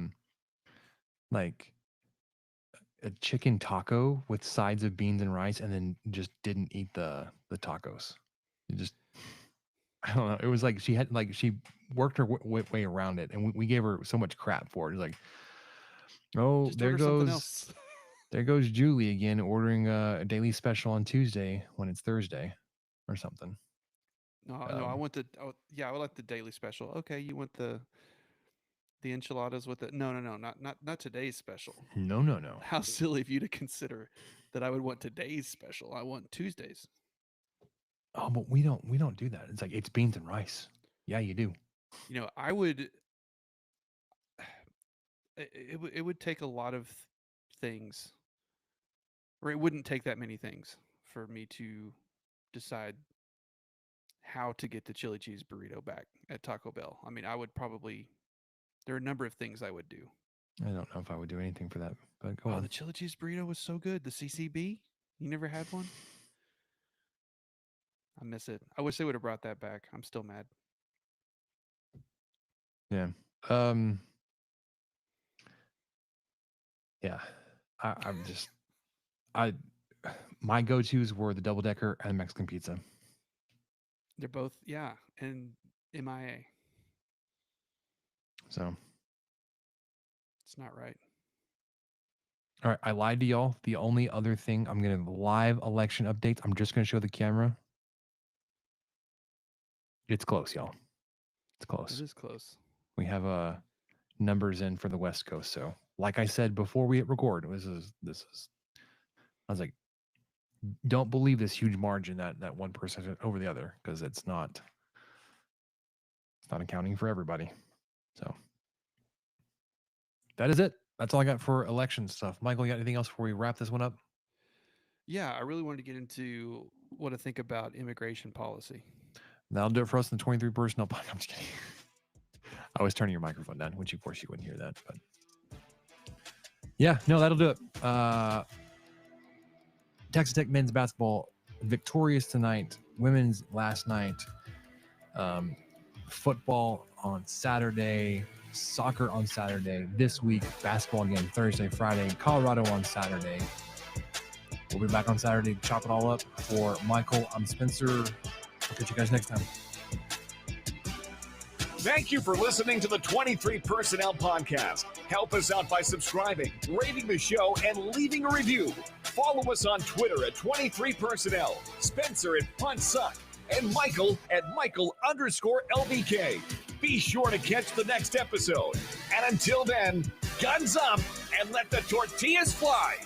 chicken taco with sides of beans and rice, and then just didn't eat the tacos. It just, I don't know. It was like she worked her way around it, and we gave her so much crap for it. It's like, oh, Just there order something goes else. there goes Julie again ordering a daily special on Tuesday when it's Thursday or something. No, I want the. Oh, yeah, I would like the daily special. Okay, you want the enchiladas with it? No, not today's special. No. How silly of you to consider that I would want today's special. I want Tuesdays. Oh, but we don't do that. It's like, it's beans and rice. Yeah, you do. You know, I would. It would take a lot of things, or it wouldn't take that many things for me to decide how to get the chili cheese burrito back at Taco Bell. I mean, I would probably. There are a number of things I would do. I don't know if I would do anything for that, but go Oh, on. the chili cheese burrito was so good. The CCB? You never had one? I miss it. I wish they would have brought that back. I'm still mad. Yeah. Yeah. My go-tos were the double decker and Mexican pizza. They're both, yeah, and MIA. So, It's not right. all right, I lied to y'all. The only other thing, I'm going to live election updates. I'm just going to show the camera. It's close, y'all. It's close. It is close. We have numbers in for the West Coast. So, like I said before we hit record, this is. I was like, don't believe this huge margin that one person over the other, because it's not accounting for everybody. So that is it. That's all I got for election stuff. Michael, you got anything else before we wrap this one up? Yeah, I really wanted to get into what to think about immigration policy. That'll do it for us in the 23 personnel podcast. I'm just kidding. I was turning your microphone down, which of course you wouldn't hear that. But yeah, no, that'll do it. Texas Tech men's basketball victorious tonight. Women's last night. Football on Saturday. Soccer on Saturday. This week, basketball again Thursday, Friday. Colorado on Saturday. We'll be back on Saturday to chop it all up. For Michael, I'm Spencer. I'll catch you guys next time. Thank you for listening to the 23 Personnel Podcast. Help us out by subscribing, rating the show, and leaving a review. Follow us on Twitter at 23 Personnel, Spencer at Punt Suck, and Michael at Michael_LBK. Be sure to catch the next episode. And until then, guns up and let the tortillas fly.